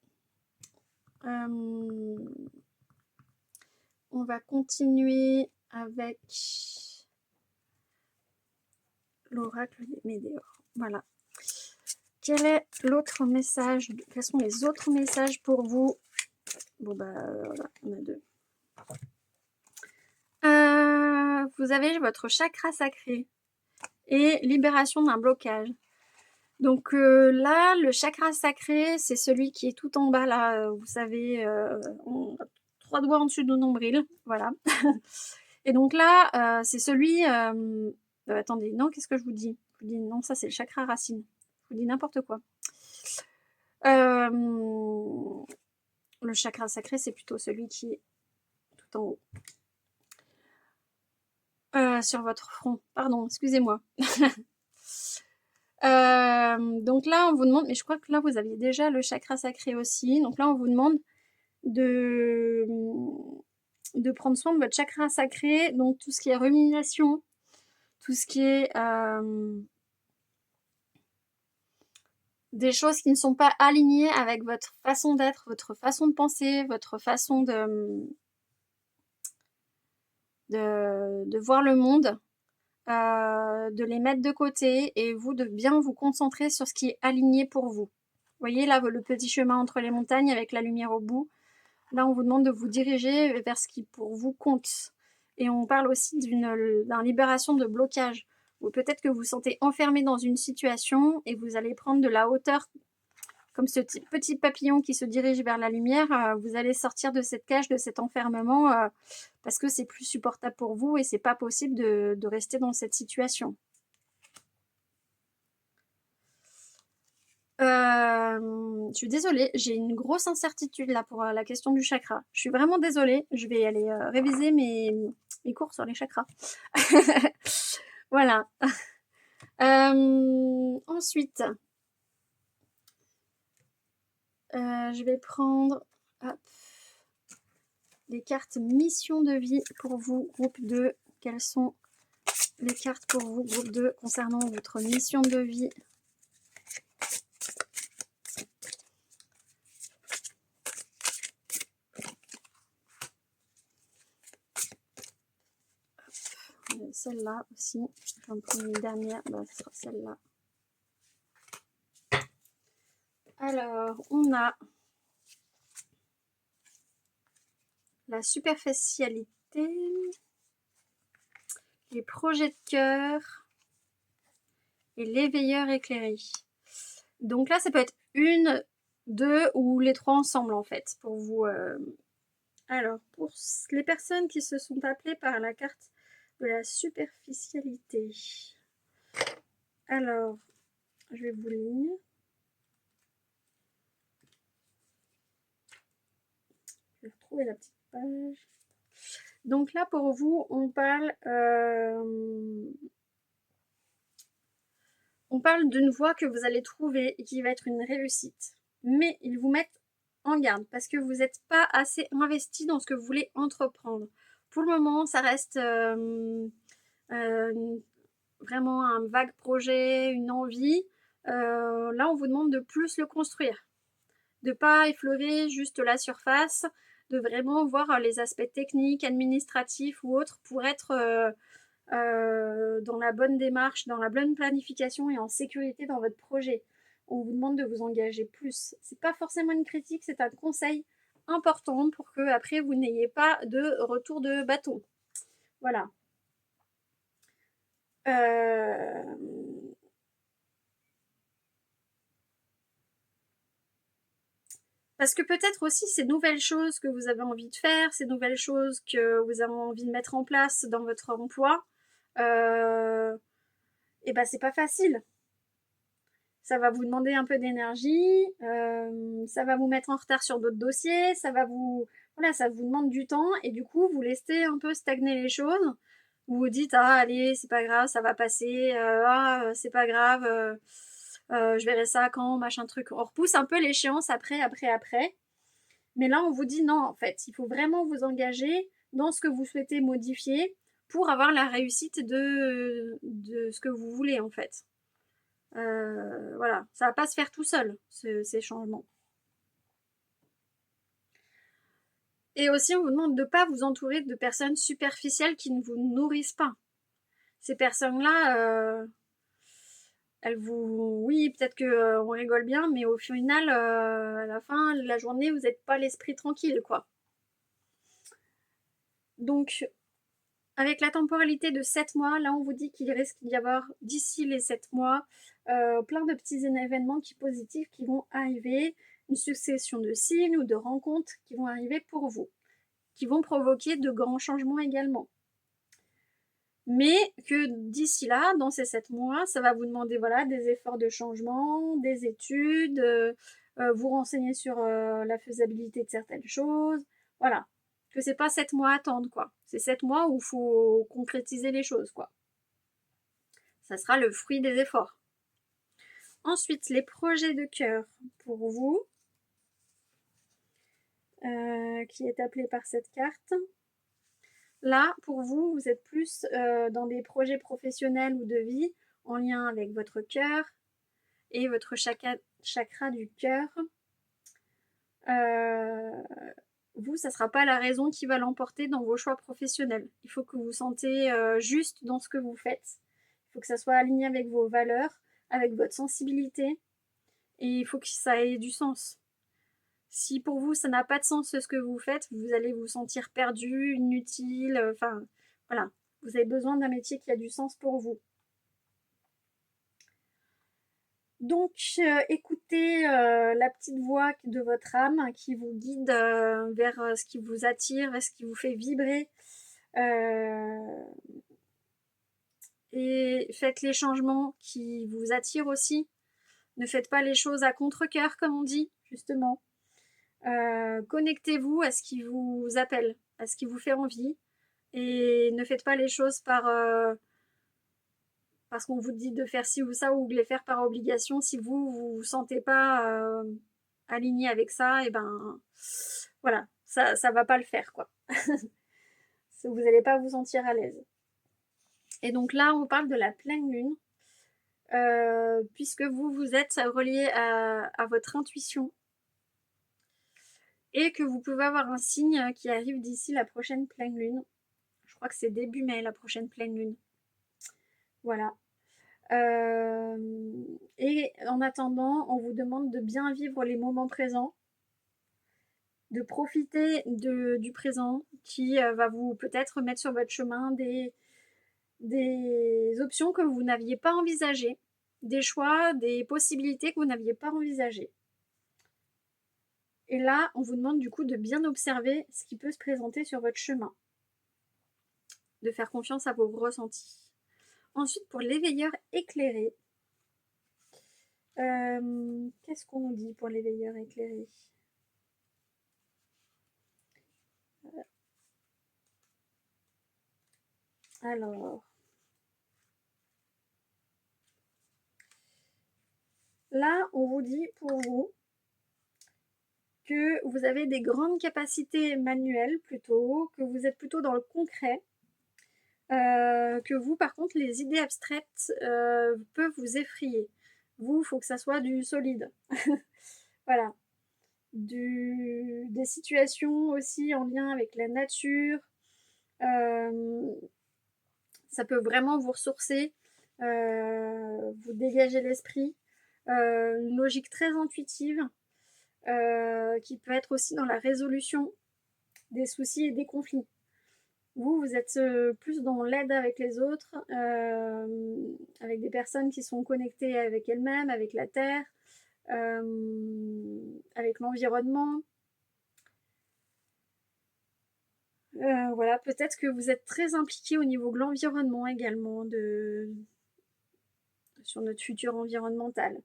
On va continuer avec l'oracle des Médéors. Voilà. quel est l'autre message? Quels sont les autres messages pour vous? Bon, bah, voilà, on a 2. Vous avez votre chakra sacré et libération d'un blocage. Donc là, le chakra sacré, c'est celui qui est tout en bas, là, vous savez, 3 doigts en dessus de nombril, voilà. Et donc là, c'est celui... attendez, non, qu'est-ce que je vous dis? Je vous dis non, ça c'est le chakra racine. Je vous dis n'importe quoi. Le chakra sacré, c'est plutôt celui qui est tout en haut. Sur votre front, pardon, excusez-moi. Donc là, on vous demande, mais je crois que là, vous aviez déjà le chakra sacré aussi. Donc là, on vous demande de prendre soin de votre chakra sacré, donc tout ce qui est rumination, tout ce qui est des choses qui ne sont pas alignées avec votre façon d'être, votre façon de penser, votre façon de voir le monde, de les mettre de côté et vous de bien vous concentrer sur ce qui est aligné pour vous. Vous voyez là le petit chemin entre les montagnes avec la lumière au bout. Là, on vous demande de vous diriger vers ce qui pour vous compte. Et on parle aussi d'une libération de blocage. Ou peut-être que vous vous sentez enfermé dans une situation et vous allez prendre de la hauteur, comme ce petit papillon qui se dirige vers la lumière. Vous allez sortir de cette cage, de cet enfermement, parce que c'est plus supportable pour vous et c'est pas possible de rester dans cette situation. Je suis désolée, j'ai une grosse incertitude là pour la question du chakra. Je suis vraiment désolée, je vais aller réviser mes cours sur les chakras. Voilà. Ensuite, je vais prendre les cartes mission de vie pour vous, groupe 2. Quelles sont les cartes pour vous, groupe 2, concernant votre mission de vie? Celle-là aussi, j'en prends une dernière, bah, ce sera celle-là. Alors, on a la superficialité, les projets de cœur et l'éveilleur éclairé. Donc là, ça peut être une, deux ou les trois ensemble en fait pour vous. Alors, pour les personnes qui se sont appelées par la carte de la superficialité. Alors, je vais vous lire. Je vais retrouver la petite page. Donc là, pour vous, on parle d'une voie que vous allez trouver et qui va être une réussite. Mais ils vous mettent en garde parce que vous n'êtes pas assez investi dans ce que vous voulez entreprendre. Pour le moment, ça reste vraiment un vague projet, une envie. Là, on vous demande de plus le construire, de ne pas effleurer juste la surface, de vraiment voir les aspects techniques, administratifs ou autres pour être dans la bonne démarche, dans la bonne planification et en sécurité dans votre projet. On vous demande de vous engager plus. C'est pas forcément une critique, c'est un conseil important pour que après vous n'ayez pas de retour de bâton. Voilà. Parce que peut-être aussi ces nouvelles choses que vous avez envie de faire, ces nouvelles choses que vous avez envie de mettre en place dans votre emploi, et ben c'est pas facile. Ça va vous demander un peu d'énergie, ça va vous mettre en retard sur d'autres dossiers, ça vous demande du temps et du coup vous laissez un peu stagner les choses. Vous vous dites ah allez c'est pas grave ça va passer, c'est pas grave, je verrai ça quand machin truc. On repousse un peu l'échéance après. Mais là on vous dit non en fait il faut vraiment vous engager dans ce que vous souhaitez modifier pour avoir la réussite de ce que vous voulez en fait. Voilà, ça va pas se faire tout seul, ces changements. Et aussi, on vous demande de ne pas vous entourer de personnes superficielles qui ne vous nourrissent pas. Ces personnes-là, oui, peut-être que on rigole bien, mais au final, à la fin de la journée, vous n'êtes pas l'esprit tranquille, quoi. Donc, avec la temporalité de 7 mois, là, on vous dit qu'il risque d'y avoir, d'ici les 7 mois, plein de petits événements positifs qui vont arriver, une succession de signes ou de rencontres qui vont arriver pour vous, qui vont provoquer de grands changements également. Mais que d'ici là, dans ces 7 mois, ça va vous demander voilà, des efforts de changement, des études, vous renseigner sur la faisabilité de certaines choses. Voilà. Que c'est pas 7 mois à attendre, quoi. C'est 7 mois où il faut concrétiser les choses, quoi. Ça sera le fruit des efforts. Ensuite, les projets de cœur pour vous, qui est appelé par cette carte. Là, pour vous, vous êtes plus dans des projets professionnels ou de vie en lien avec votre cœur et votre chakra du cœur. Vous, ça ne sera pas la raison qui va l'emporter dans vos choix professionnels. Il faut que vous vous sentez juste dans ce que vous faites. Il faut que ça soit aligné avec vos valeurs, avec votre sensibilité. Et il faut que ça ait du sens. Si pour vous, ça n'a pas de sens ce que vous faites, vous allez vous sentir perdu, inutile. Enfin, voilà. Vous avez besoin d'un métier qui a du sens pour vous. Donc, écoutez la petite voix de votre âme qui vous guide vers ce qui vous attire, vers ce qui vous fait vibrer. Et faites les changements qui vous attirent aussi. Ne faites pas les choses à contre-cœur, comme on dit, justement. Connectez-vous à ce qui vous appelle, à ce qui vous fait envie. Et ne faites pas les choses parce qu'on vous dit de faire ci ou ça ou de les faire par obligation. Si vous vous sentez pas aligné avec ça, et ben voilà, ça va pas le faire, quoi. Vous n'allez pas vous sentir à l'aise. Et donc là, on parle de la pleine lune, puisque vous êtes relié à votre intuition et que vous pouvez avoir un signe qui arrive d'ici la prochaine pleine lune. Je crois que c'est début mai, la prochaine pleine lune. Voilà. Et en attendant, on vous demande de bien vivre les moments présents, de profiter du présent qui va vous peut-être mettre sur votre chemin des options que vous n'aviez pas envisagées, des choix, des possibilités que vous n'aviez pas envisagées. Et là, on vous demande du coup de bien observer ce qui peut se présenter sur votre chemin, de faire confiance à vos ressentis. Ensuite, pour l'éveilleur éclairé, qu'est-ce qu'on nous dit pour l'éveilleur éclairé? Alors, là, on vous dit pour vous que vous avez des grandes capacités manuelles plutôt, que vous êtes plutôt dans le concret, que vous, par contre, les idées abstraites peuvent vous effrayer. Vous, il faut que ça soit du solide. Voilà. Des situations aussi en lien avec la nature. Ça peut vraiment vous ressourcer, vous dégager l'esprit. Une logique très intuitive qui peut être aussi dans la résolution des soucis et des conflits. Vous êtes plus dans l'aide avec les autres, avec des personnes qui sont connectées avec elles-mêmes, avec la terre, avec l'environnement. Voilà, peut-être que vous êtes très impliqué au niveau de l'environnement également, sur notre futur environnemental.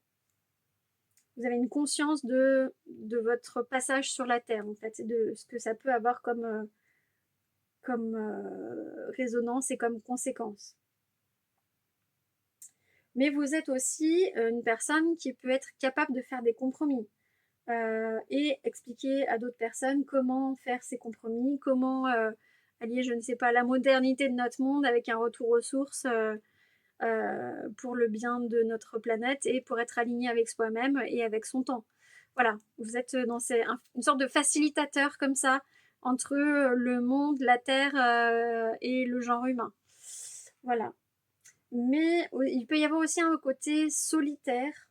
Vous avez une conscience de votre passage sur la Terre, en fait, et de ce que ça peut avoir comme résonance et comme conséquence. Mais vous êtes aussi une personne qui peut être capable de faire des compromis et expliquer à d'autres personnes comment faire ces compromis, comment allier, je ne sais pas, la modernité de notre monde avec un retour aux sources pour le bien de notre planète et pour être aligné avec soi-même et avec son temps. Voilà, vous êtes dans une sorte de facilitateur comme ça entre le monde, la Terre et le genre humain. Voilà. Mais il peut y avoir aussi un côté solitaire,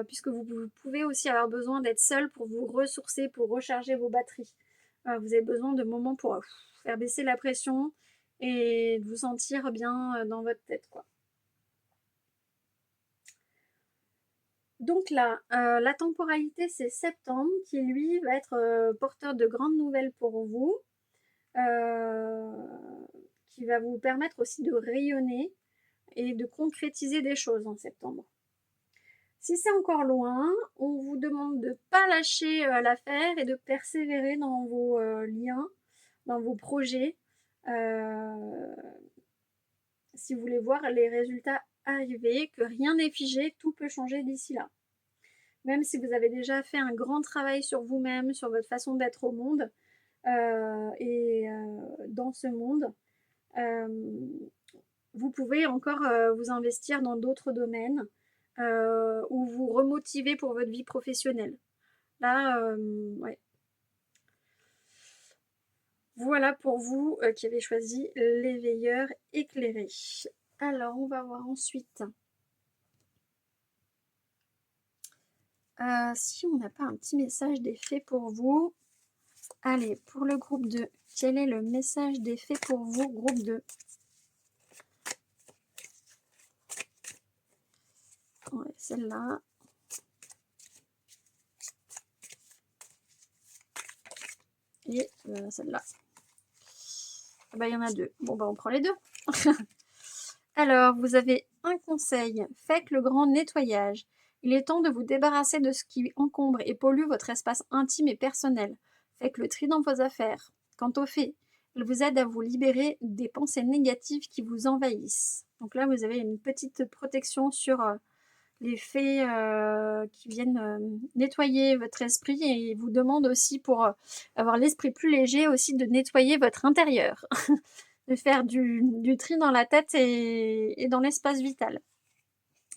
puisque vous pouvez aussi avoir besoin d'être seul pour vous ressourcer, pour recharger vos batteries. Vous avez besoin de moments pour faire baisser la pression et de vous sentir bien dans votre tête, quoi. Donc là, la temporalité, c'est septembre, qui lui va être porteur de grandes nouvelles pour vous, euh, qui va vous permettre aussi de rayonner et de concrétiser des choses en septembre. Si c'est encore loin, on vous demande de ne pas lâcher l'affaire et de persévérer dans vos liens, dans vos projets. Si vous voulez voir les résultats arriver, que rien n'est figé, tout peut changer d'ici là. Même si vous avez déjà fait un grand travail sur vous-même, sur votre façon d'être au monde et dans ce monde, euh, vous pouvez encore vous investir dans d'autres domaines ou vous remotiver pour votre vie professionnelle. Là, ouais. Voilà pour vous qui avez choisi l'éveilleur éclairé. Alors, on va voir ensuite si on n'a pas un petit message d'effet pour vous. Allez, pour le groupe 2, quel est le message d'effet pour vous, groupe 2? Ouais, celle-là. Et celle-là. Ah bah, il y en a deux. Bon, bah, on prend les deux. Alors, vous avez un conseil. Faites le grand nettoyage. Il est temps de vous débarrasser de ce qui encombre et pollue votre espace intime et personnel. Faites le tri dans vos affaires. Quant aux faits, il vous aide à vous libérer des pensées négatives qui vous envahissent. Donc là, vous avez une petite protection sur les fées qui viennent nettoyer votre esprit et vous demandent aussi, pour avoir l'esprit plus léger, aussi de nettoyer votre intérieur. De faire du tri dans la tête et dans l'espace vital.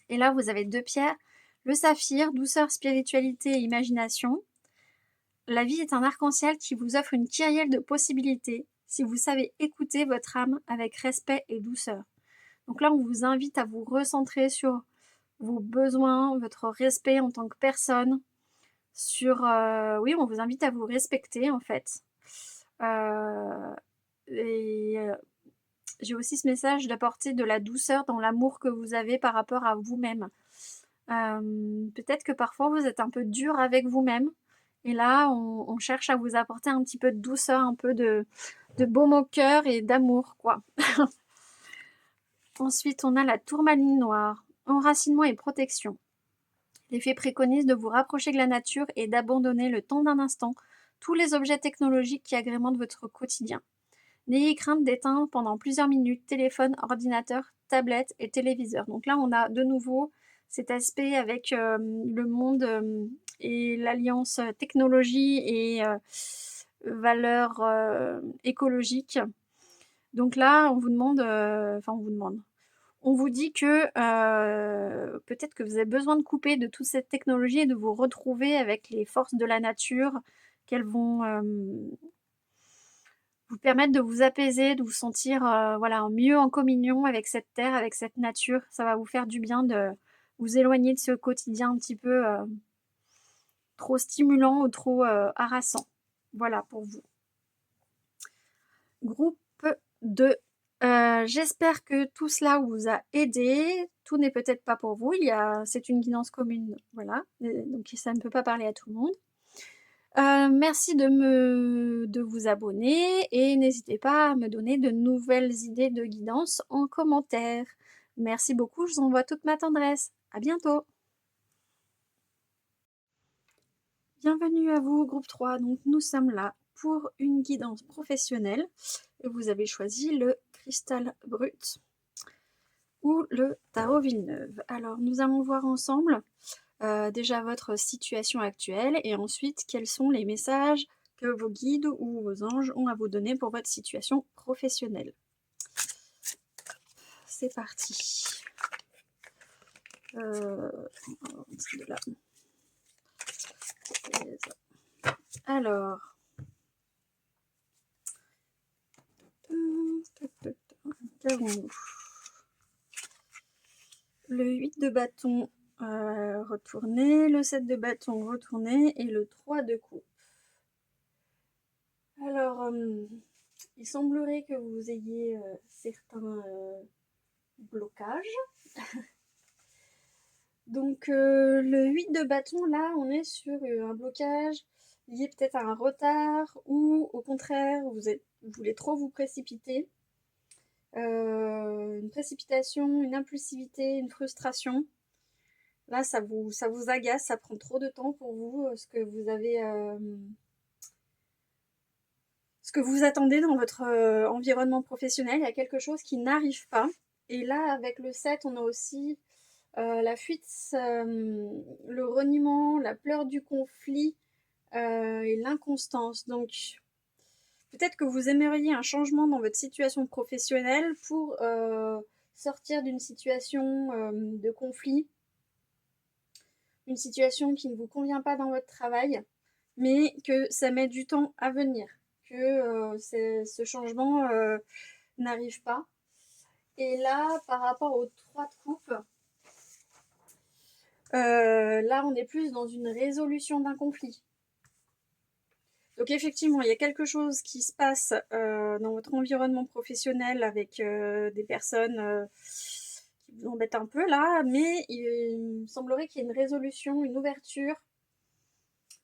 Et là, vous avez deux pierres. Le saphir, douceur, spiritualité et imagination. La vie est un arc-en-ciel qui vous offre une kyrielle de possibilités si vous savez écouter votre âme avec respect et douceur. Donc là, on vous invite à vous recentrer sur vos besoins, votre respect en tant que personne, oui, on vous invite à vous respecter en fait. Et j'ai aussi ce message d'apporter de la douceur dans l'amour que vous avez par rapport à vous-même. Peut-être que parfois vous êtes un peu dur avec vous-même. Et là, on cherche à vous apporter un petit peu de douceur, un peu de baume au cœur et d'amour, quoi. Ensuite, on a la tourmaline noire, enracinement et protection. Les fées préconisent de vous rapprocher de la nature et d'abandonner le temps d'un instant tous les objets technologiques qui agrémentent votre quotidien. N'ayez crainte d'éteindre pendant plusieurs minutes téléphone, ordinateur, tablette et téléviseur. Donc là, on a de nouveau cet aspect avec le monde et l'alliance technologie et valeurs écologiques. Donc là, on vous demande, on vous dit que peut-être que vous avez besoin de couper de toute cette technologie et de vous retrouver avec les forces de la nature, qu'elles vont vous permettre de vous apaiser, de vous sentir voilà, mieux en communion avec cette terre, avec cette nature. Ça va vous faire du bien de vous éloigner de ce quotidien un petit peu trop stimulant ou trop harassant. Voilà pour vous. Groupe 2. J'espère que tout cela vous a aidé. Tout n'est peut-être pas pour vous. C'est une guidance commune, voilà. Donc ça ne peut pas parler à tout le monde. Merci de vous abonner et n'hésitez pas à me donner de nouvelles idées de guidance en commentaire. Merci beaucoup, je vous envoie toute ma tendresse. À bientôt. Bienvenue à vous, groupe 3. Donc nous sommes là pour une guidance professionnelle. Et vous avez choisi le cristal brut ou le tarot Villeneuve. Alors nous allons voir ensemble déjà votre situation actuelle et ensuite quels sont les messages que vos guides ou vos anges ont à vous donner pour votre situation professionnelle. C'est parti. Alors, qu'avons-nous ? le 8 de bâton retourné, le 7 de bâton retourné et le 3 de coupe. Alors, il semblerait que vous ayez certains blocages. Donc, le 8 de bâton, là, on est sur un blocage lié peut-être à un retard ou au contraire, vous voulez trop vous précipiter. Une précipitation, une impulsivité, une frustration. Là, ça vous agace, ça prend trop de temps pour vous, ce que vous attendez dans votre environnement professionnel. Il y a quelque chose qui n'arrive pas. Et là, avec le 7, on a aussi la fuite, le reniement, la peur du conflit et l'inconstance. Donc, peut-être que vous aimeriez un changement dans votre situation professionnelle pour sortir d'une situation de conflit, une situation qui ne vous convient pas dans votre travail, mais que ça met du temps à venir, que ce changement n'arrive pas. Et là, par rapport aux 3 de coupe, là, on est plus dans une résolution d'un conflit. Donc effectivement, il y a quelque chose qui se passe dans votre environnement professionnel avec des personnes qui vous embêtent un peu là, mais il semblerait qu'il y ait une résolution, une ouverture,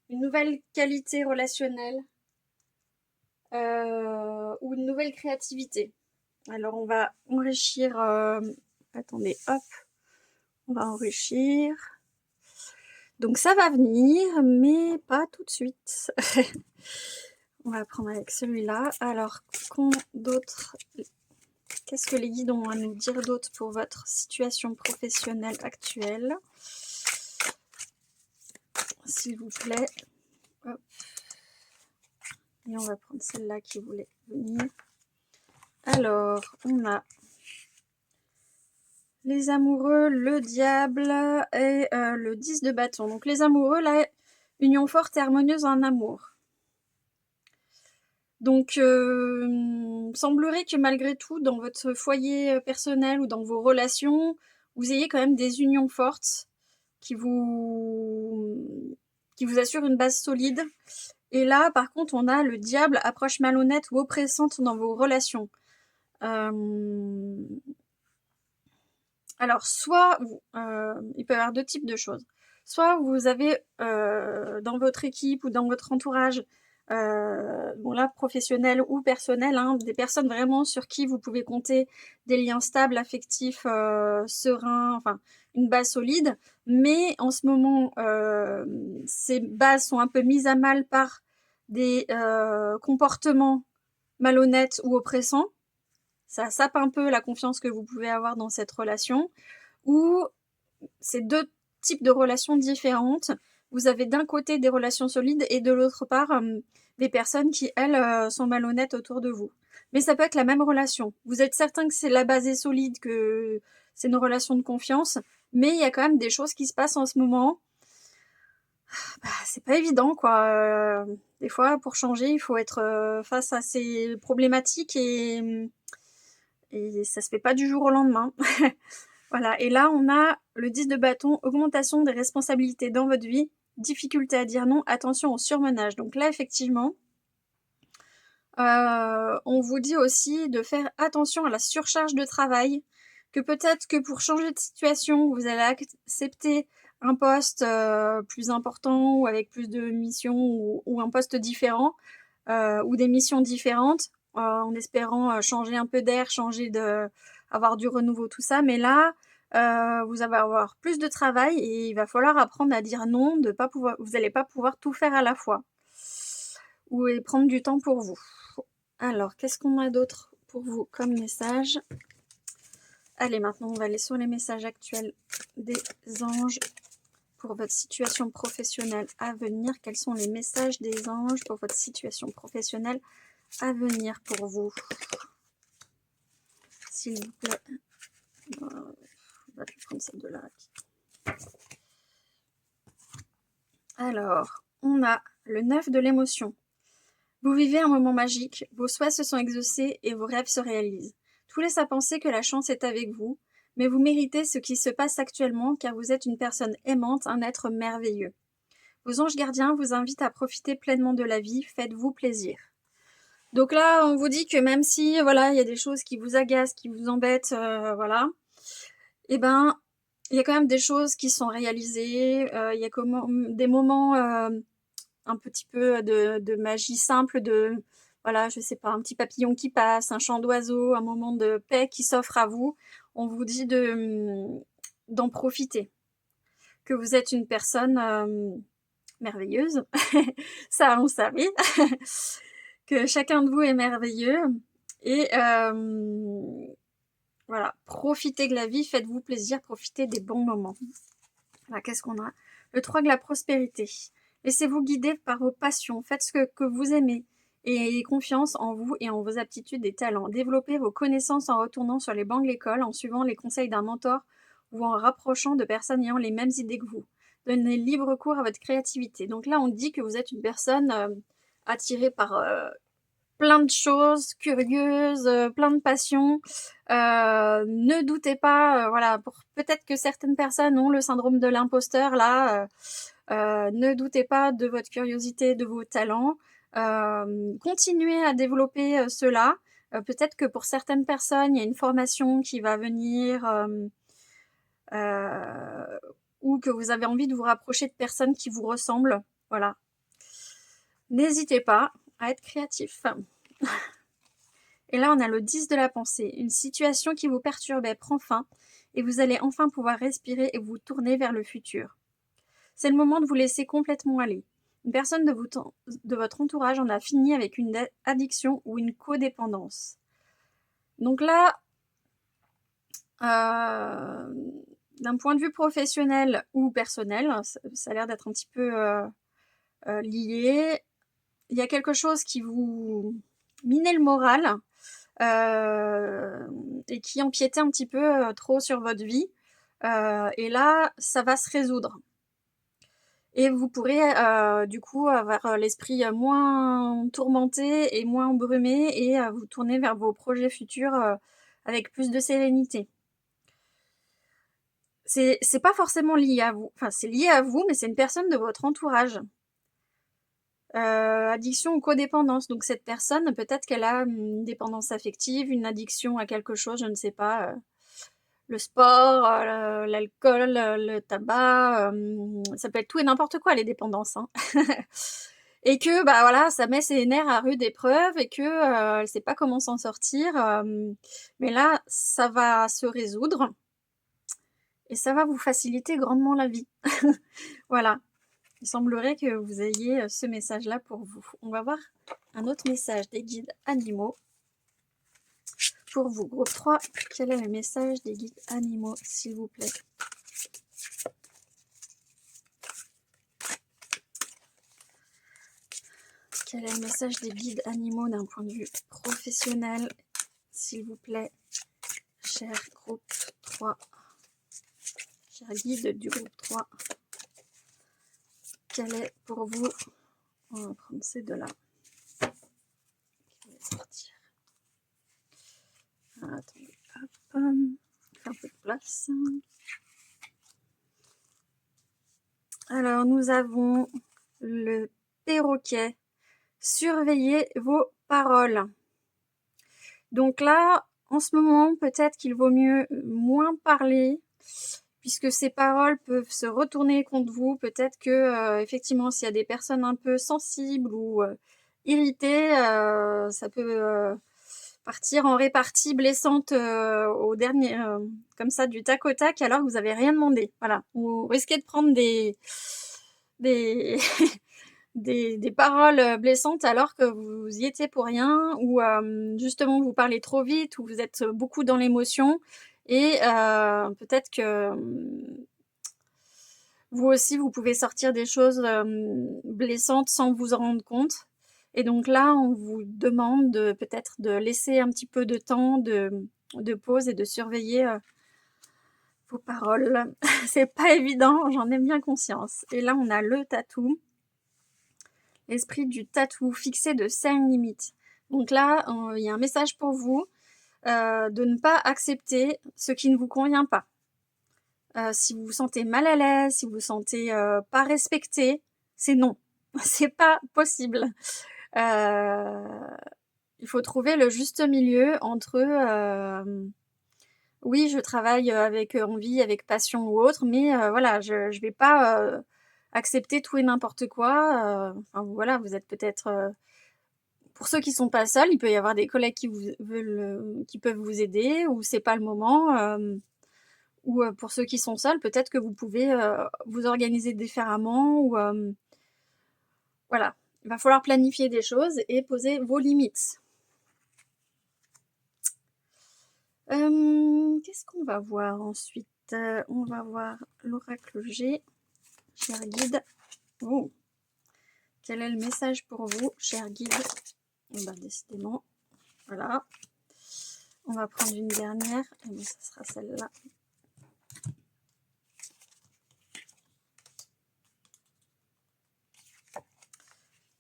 une nouvelle qualité relationnelle ou une nouvelle créativité. Alors on va enrichir, attendez, hop, on va enrichir. Donc ça va venir, mais pas tout de suite. On va prendre avec celui-là. Alors, qu'est-ce que les guides ont à nous dire d'autre pour votre situation professionnelle actuelle? S'il vous plaît. Hop. Et on va prendre celle-là qui voulait venir. Alors, on a les amoureux, le diable et le 10 de bâton. Donc les amoureux, là, union forte et harmonieuse en amour. Donc, semblerait que malgré tout, dans votre foyer personnel ou dans vos relations, vous ayez quand même des unions fortes qui vous assurent une base solide. Et là, par contre, on a le diable, approche malhonnête ou oppressante dans vos relations. Alors, soit, il peut y avoir 2 types de choses. Soit vous avez dans votre équipe ou dans votre entourage, bon là, professionnel ou personnel, hein, des personnes vraiment sur qui vous pouvez compter, des liens stables, affectifs, sereins, enfin, une base solide. Mais en ce moment, ces bases sont un peu mises à mal par des comportements malhonnêtes ou oppressants. Ça sape un peu la confiance que vous pouvez avoir dans cette relation, ou c'est 2 types de relations différentes. Vous avez d'un côté des relations solides et de l'autre part des personnes qui, elles, sont malhonnêtes autour de vous. Mais ça peut être la même relation. Vous êtes certain que la base est solide, que c'est une relation de confiance, mais il y a quand même des choses qui se passent en ce moment. Bah, c'est pas évident, quoi. Des fois, pour changer, il faut être face à ces problématiques et ça se fait pas du jour au lendemain. Voilà, et là, on a le 10 de bâton, augmentation des responsabilités dans votre vie, difficulté à dire non, attention au surmenage. Donc là, effectivement, on vous dit aussi de faire attention à la surcharge de travail, que peut-être que pour changer de situation, vous allez accepter un poste plus important ou avec plus de missions ou un poste différent ou des missions différentes en espérant changer un peu d'air, avoir du renouveau, tout ça. Mais là, vous allez avoir plus de travail et il va falloir apprendre à dire non, vous n'allez pas pouvoir tout faire à la fois ou prendre du temps pour vous. Alors, qu'est-ce qu'on a d'autre pour vous comme message? Allez, maintenant, on va aller sur les messages actuels des anges pour votre situation professionnelle à venir. Quels sont les messages des anges pour votre situation professionnelle à venir pour vous? S'il vous plaît. On va prendre celle de là. Alors, on a le 9 de l'émotion. Vous vivez un moment magique, vos souhaits se sont exaucés et vos rêves se réalisent. Tout laisse à penser que la chance est avec vous, Mais vous méritez ce qui se passe actuellement car vous êtes une personne aimante, un être merveilleux. Vos anges gardiens vous invitent à profiter pleinement de la vie, faites-vous plaisir. Donc là, on vous dit que même si, voilà, il y a des choses qui vous agacent, qui vous embêtent, voilà, et ben, il y a quand même des choses qui sont réalisées, il y a des moments, un petit peu de magie simple, voilà, je sais pas, un petit papillon qui passe, un chant d'oiseau, un moment de paix qui s'offre à vous. On vous dit d'en profiter, que vous êtes une personne merveilleuse, ça on savait, que chacun de vous est merveilleux et voilà, profitez de la vie, faites-vous plaisir, profitez des bons moments. Voilà, qu'est-ce qu'on a? Le 3 de la prospérité. Laissez-vous guider par vos passions, faites ce que vous aimez et ayez confiance en vous et en vos aptitudes et talents. Développez vos connaissances en retournant sur les bancs de l'école, en suivant les conseils d'un mentor ou en rapprochant de personnes ayant les mêmes idées que vous. Donnez libre cours à votre créativité. Donc là, on dit que vous êtes une personne attirée par plein de choses, curieuse, plein de passions. Ne doutez pas, voilà, peut-être que certaines personnes ont le syndrome de l'imposteur là. Ne doutez pas de votre curiosité, de vos talents. Continuez à développer cela. Peut-être que pour certaines personnes, il y a une formation qui va venir ou que vous avez envie de vous rapprocher de personnes qui vous ressemblent. Voilà. N'hésitez pas à être créatif. Et là, on a le 10 de la pensée. Une situation qui vous perturbait prend fin et vous allez enfin pouvoir respirer et vous tourner vers le futur. C'est le moment de vous laisser complètement aller. Une personne de votre entourage en a fini avec une addiction ou une codépendance. Donc là, d'un point de vue professionnel ou personnel, ça a l'air d'être un petit peu lié. Il y a quelque chose qui vous minait le moral et qui empiétait un petit peu trop sur votre vie. Et là, ça va se résoudre. Et vous pourrez du coup avoir l'esprit moins tourmenté et moins embrumé et vous tourner vers vos projets futurs avec plus de sérénité. C'est pas forcément lié à vous, enfin c'est lié à vous, mais c'est une personne de votre entourage. Addiction ou codépendance, donc cette personne, peut-être qu'elle a une dépendance affective, une addiction à quelque chose, je ne sais pas, le sport, l'alcool, le tabac, ça peut être tout et n'importe quoi les dépendances, hein. Et que, bah voilà, ça met ses nerfs à rude épreuve et que elle sait pas comment s'en sortir. Mais là, ça va se résoudre et ça va vous faciliter grandement la vie. Voilà. Il semblerait que vous ayez ce message-là pour vous. On va voir un autre message des guides animaux. Pour vous, groupe 3, quel est le message des guides animaux, s'il vous plaît? Quel est le message des guides animaux d'un point de vue professionnel, s'il vous plaît, cher groupe 3, cher guide du groupe 3? Quel est pour vous? On va prendre ces deux-là. Attendez, hop, faire un peu de place. Alors, nous avons le perroquet. Surveillez vos paroles. Donc là, en ce moment, peut-être qu'il vaut mieux moins parler, puisque ces paroles peuvent se retourner contre vous. Peut-être que, effectivement, s'il y a des personnes un peu sensibles ou irritées, ça peut partir en répartie blessante au dernier, comme ça, du tac au tac, alors que vous n'avez rien demandé. Voilà. Vous risquez de prendre des des paroles blessantes alors que vous y étiez pour rien ou justement vous parlez trop vite ou vous êtes beaucoup dans l'émotion et peut-être que vous aussi vous pouvez sortir des choses blessantes sans vous en rendre compte. Et donc là, on vous demande peut-être de laisser un petit peu de temps de pause et de surveiller vos paroles. C'est pas évident, j'en ai bien conscience. Et là, on a le tatou. L'esprit du tatou, fixé de saines limites. Donc là, il y a un message pour vous. de ne pas accepter ce qui ne vous convient pas. Si vous vous sentez mal à l'aise, si vous vous sentez pas respecté, c'est non. C'est pas possible. Il faut trouver le juste milieu entre oui, je travaille avec envie, avec passion ou autre, mais voilà, je vais pas accepter tout et n'importe quoi. Enfin, voilà, vous êtes peut-être. Pour ceux qui sont pas seuls, il peut y avoir des collègues qui qui peuvent vous aider, ou c'est pas le moment. Ou pour ceux qui sont seuls, peut-être que vous pouvez vous organiser différemment, ou voilà. Il va falloir planifier des choses et poser vos limites. Qu'est-ce qu'on va voir ensuite? On va voir l'oracle G, cher guide. Oh. Quel est le message pour vous, cher guide? Décidément, voilà. On va prendre une dernière, et bien ce sera celle-là.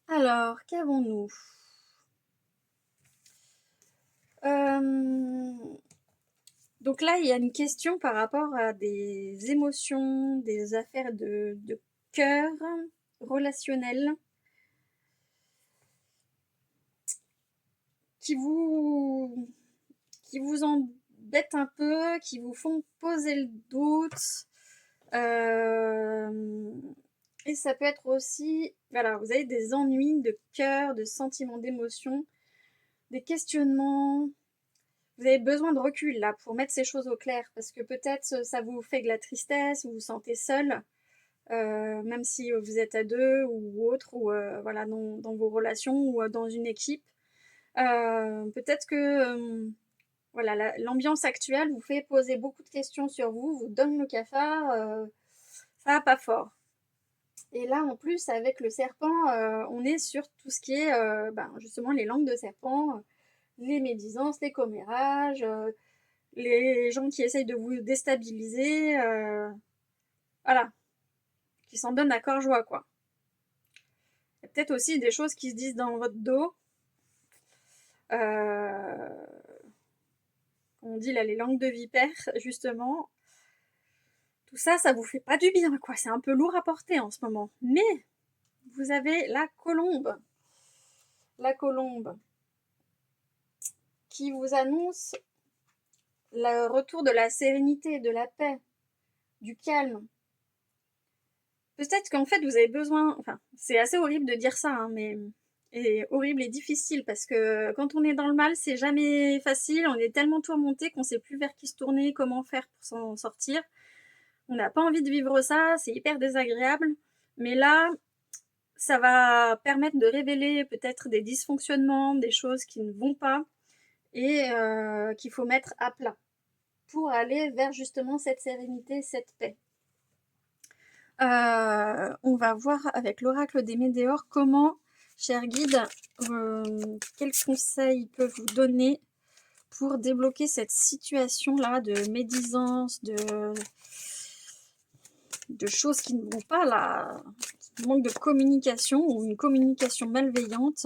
Alors, qu'avons-nous? Donc là, il y a une question par rapport à des émotions, des affaires de cœur, relationnelles, qui vous embêtent un peu, qui vous font poser le doute. Et ça peut être aussi, voilà, vous avez des ennuis de cœur, de sentiments, d'émotions, des questionnements. Vous avez besoin de recul là pour mettre ces choses au clair, parce que peut-être ça vous fait de la tristesse, vous vous sentez seul, même si vous êtes à deux ou autre, ou voilà, dans vos relations, ou dans une équipe. Peut-être que voilà, l'ambiance actuelle vous fait poser beaucoup de questions sur vous, vous donne le cafard, ça va pas fort. Et là, en plus, avec le serpent, on est sur tout ce qui est justement les langues de serpent, les médisances, les commérages, les gens qui essayent de vous déstabiliser, voilà, qui s'en donnent à cœur joie, quoi. Il y a peut-être aussi des choses qui se disent dans votre dos. On dit là les langues de vipère, justement. Tout ça, ça vous fait pas du bien, quoi. C'est un peu lourd à porter en ce moment. Mais vous avez la colombe. La colombe qui vous annonce le retour de la sérénité, de la paix, du calme. Peut-être qu'en fait, vous avez besoin... Enfin, c'est assez horrible de dire ça, hein, mais... Et horrible et difficile, parce que quand on est dans le mal, c'est jamais facile. On est tellement tourmenté qu'on sait plus vers qui se tourner, comment faire pour s'en sortir. On n'a pas envie de vivre ça, c'est hyper désagréable. Mais là, ça va permettre de révéler peut-être des dysfonctionnements, des choses qui ne vont pas, et qu'il faut mettre à plat pour aller vers justement cette sérénité, cette paix. On va voir avec l'oracle des Médéors comment, cher guide, quels conseils peuvent vous donner pour débloquer cette situation-là de médisance, de choses qui ne vont pas, là, manque de communication ou une communication malveillante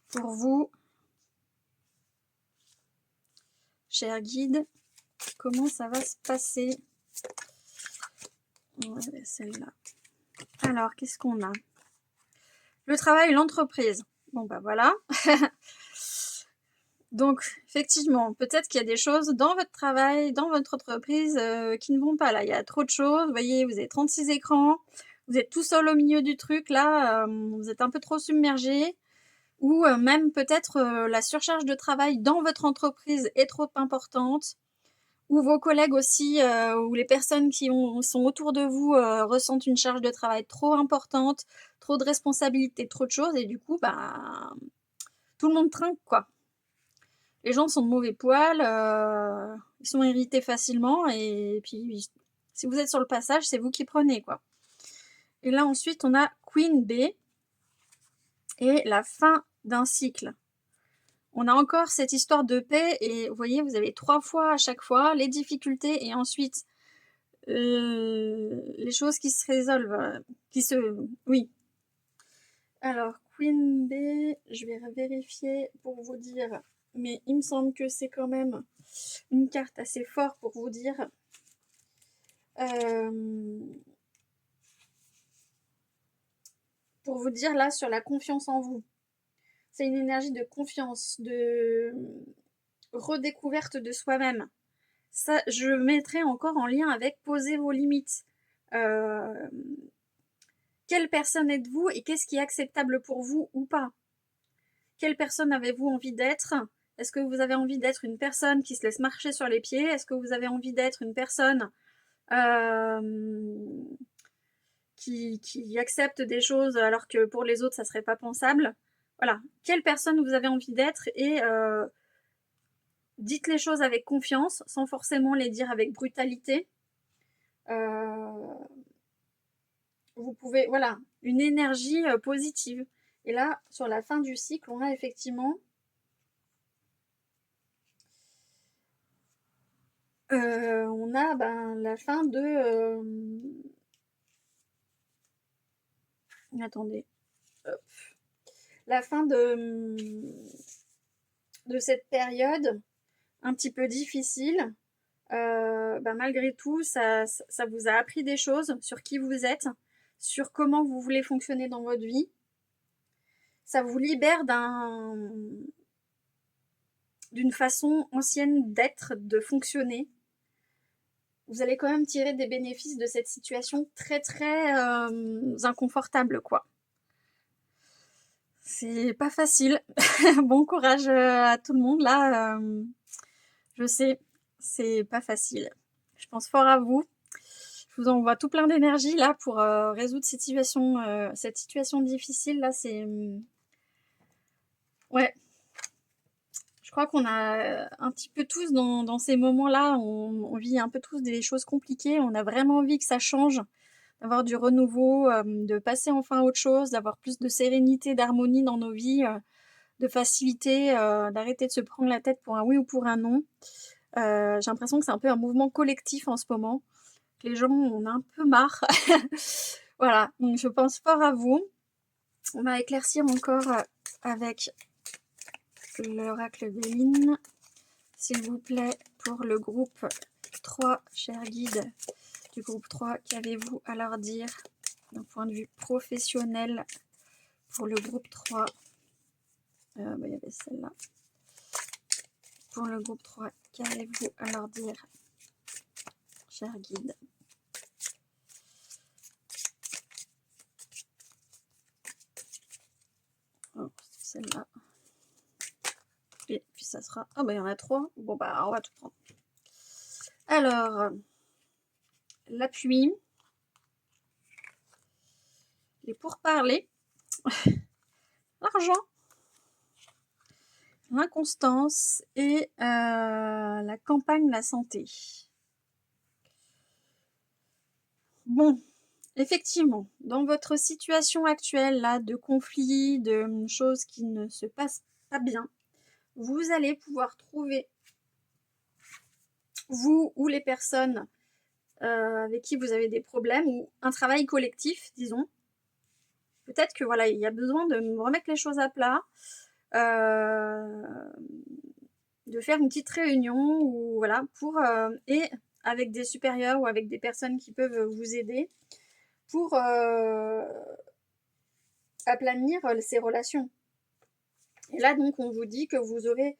pour vous, cher guide. Comment ça va se passer? Ouais, celle-là. Alors, qu'est-ce qu'on a? Le travail, l'entreprise. Bon, bah voilà. Donc, effectivement, peut-être qu'il y a des choses dans votre travail, dans votre entreprise qui ne vont pas. Là, il y a trop de choses. Vous voyez, vous avez 36 écrans. Vous êtes tout seul au milieu du truc. Là, vous êtes un peu trop submergé. Ou même peut-être la surcharge de travail dans votre entreprise est trop importante. Ou vos collègues aussi, ou les personnes qui sont autour de vous ressentent une charge de travail trop importante, trop de responsabilités, trop de choses. Et du coup, tout le monde trinque, quoi. Les gens sont de mauvais poil, ils sont irrités facilement, et puis si vous êtes sur le passage, c'est vous qui prenez, quoi. Et là ensuite, on a Queen B et la fin d'un cycle. On a encore cette histoire de paix, et vous voyez, vous avez 3 fois à chaque fois les difficultés, et ensuite les choses qui se résolvent, Oui. Alors, Queen B, je vais vérifier pour vous dire mais il me semble que c'est quand même une carte assez forte pour vous dire là sur la confiance en vous. C'est une énergie de confiance, de redécouverte de soi-même. Ça, je mettrai encore en lien avec poser vos limites. Quelle personne êtes-vous et qu'est-ce qui est acceptable pour vous ou pas? Quelle personne avez-vous envie d'être? Est-ce que vous avez envie d'être une personne qui se laisse marcher sur les pieds? Est-ce que vous avez envie d'être une personne qui accepte des choses alors que pour les autres, ça serait pas pensable? Voilà. Quelle personne vous avez envie d'être et dites les choses avec confiance, sans forcément les dire avec brutalité. Vous pouvez, voilà, une énergie positive. Et là, sur la fin du cycle, on a effectivement on a la fin de... attendez. Hop. La fin de cette période un petit peu difficile. Malgré tout, ça vous a appris des choses sur qui vous êtes, sur comment vous voulez fonctionner dans votre vie. Ça vous libère d'une façon ancienne d'être, de fonctionner. Vous allez quand même tirer des bénéfices de cette situation très très inconfortable, quoi. C'est pas facile. Bon courage à tout le monde là. Je sais, c'est pas facile. Je pense fort à vous. Je vous envoie tout plein d'énergie là pour résoudre cette situation difficile là. C'est ouais. Je crois qu'on a un petit peu tous dans ces moments-là, on vit un peu tous des choses compliquées. On a vraiment envie que ça change, d'avoir du renouveau, de passer enfin à autre chose, d'avoir plus de sérénité, d'harmonie dans nos vies, de facilité, d'arrêter de se prendre la tête pour un oui ou pour un non. J'ai l'impression que c'est un peu un mouvement collectif en ce moment. Les gens, on a un peu marre. Voilà, donc je pense fort à vous. On va éclaircir encore avec l'oracle Béline. S'il vous plaît, pour le groupe 3, chers guides du groupe 3, qu'avez-vous à leur dire d'un point de vue professionnel pour le groupe 3? Il y avait celle-là. Pour le groupe 3, qu'avez-vous à leur dire, chers guides? Oh, c'est celle-là. Et puis ça sera... il y en a 3. Bon, on va tout prendre. Alors, l'appui, les pourparlers, l'argent, l'inconstance et la campagne, la santé. Bon, effectivement, dans votre situation actuelle là, de conflit, de choses qui ne se passent pas bien, vous allez pouvoir trouver, vous ou les personnes avec qui vous avez des problèmes, ou un travail collectif, disons. Peut-être que voilà, il y a besoin de remettre les choses à plat, de faire une petite réunion, ou voilà, pour et avec des supérieurs ou avec des personnes qui peuvent vous aider pour aplanir ces relations. Et là donc on vous dit que vous aurez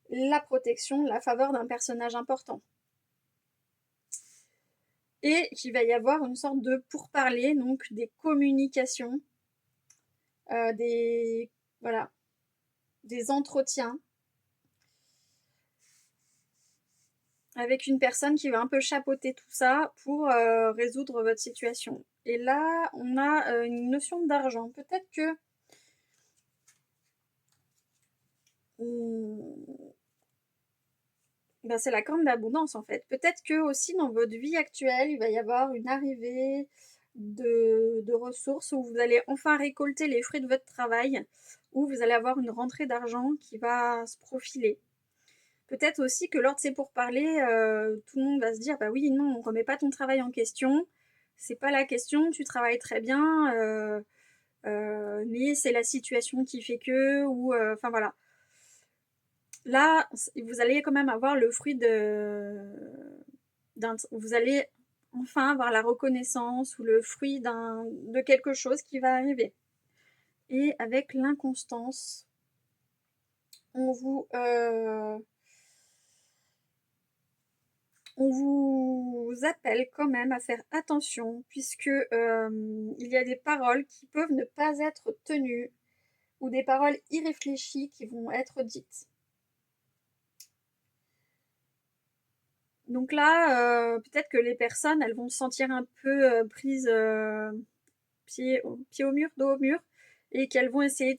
la protection, la faveur d'un personnage important. Et qu'il va y avoir une sorte de pourparlers, donc des communications, des entretiens avec une personne qui va un peu chapeauter tout ça pour résoudre votre situation. Et là, on a une notion d'argent. Peut-être que c'est la corne d'abondance en fait. Peut-être que aussi dans votre vie actuelle, il va y avoir une arrivée de ressources où vous allez enfin récolter les fruits de votre travail, où vous allez avoir une rentrée d'argent qui va se profiler. Peut-être aussi que lors de ces pourparlers, tout le monde va se dire bah oui, non, on remet pas ton travail en question, c'est pas la question, tu travailles très bien, mais c'est la situation qui fait que, ou enfin voilà. là, vous allez quand même avoir le fruit vous allez enfin avoir la reconnaissance ou le fruit de quelque chose qui va arriver. Et avec l'inconstance, on vous, on vous appelle quand même à faire attention puisque il y a des paroles qui peuvent ne pas être tenues ou des paroles irréfléchies qui vont être dites. Donc là, peut-être que les personnes, elles vont se sentir un peu prises pied au mur, dos au mur, et qu'elles vont essayer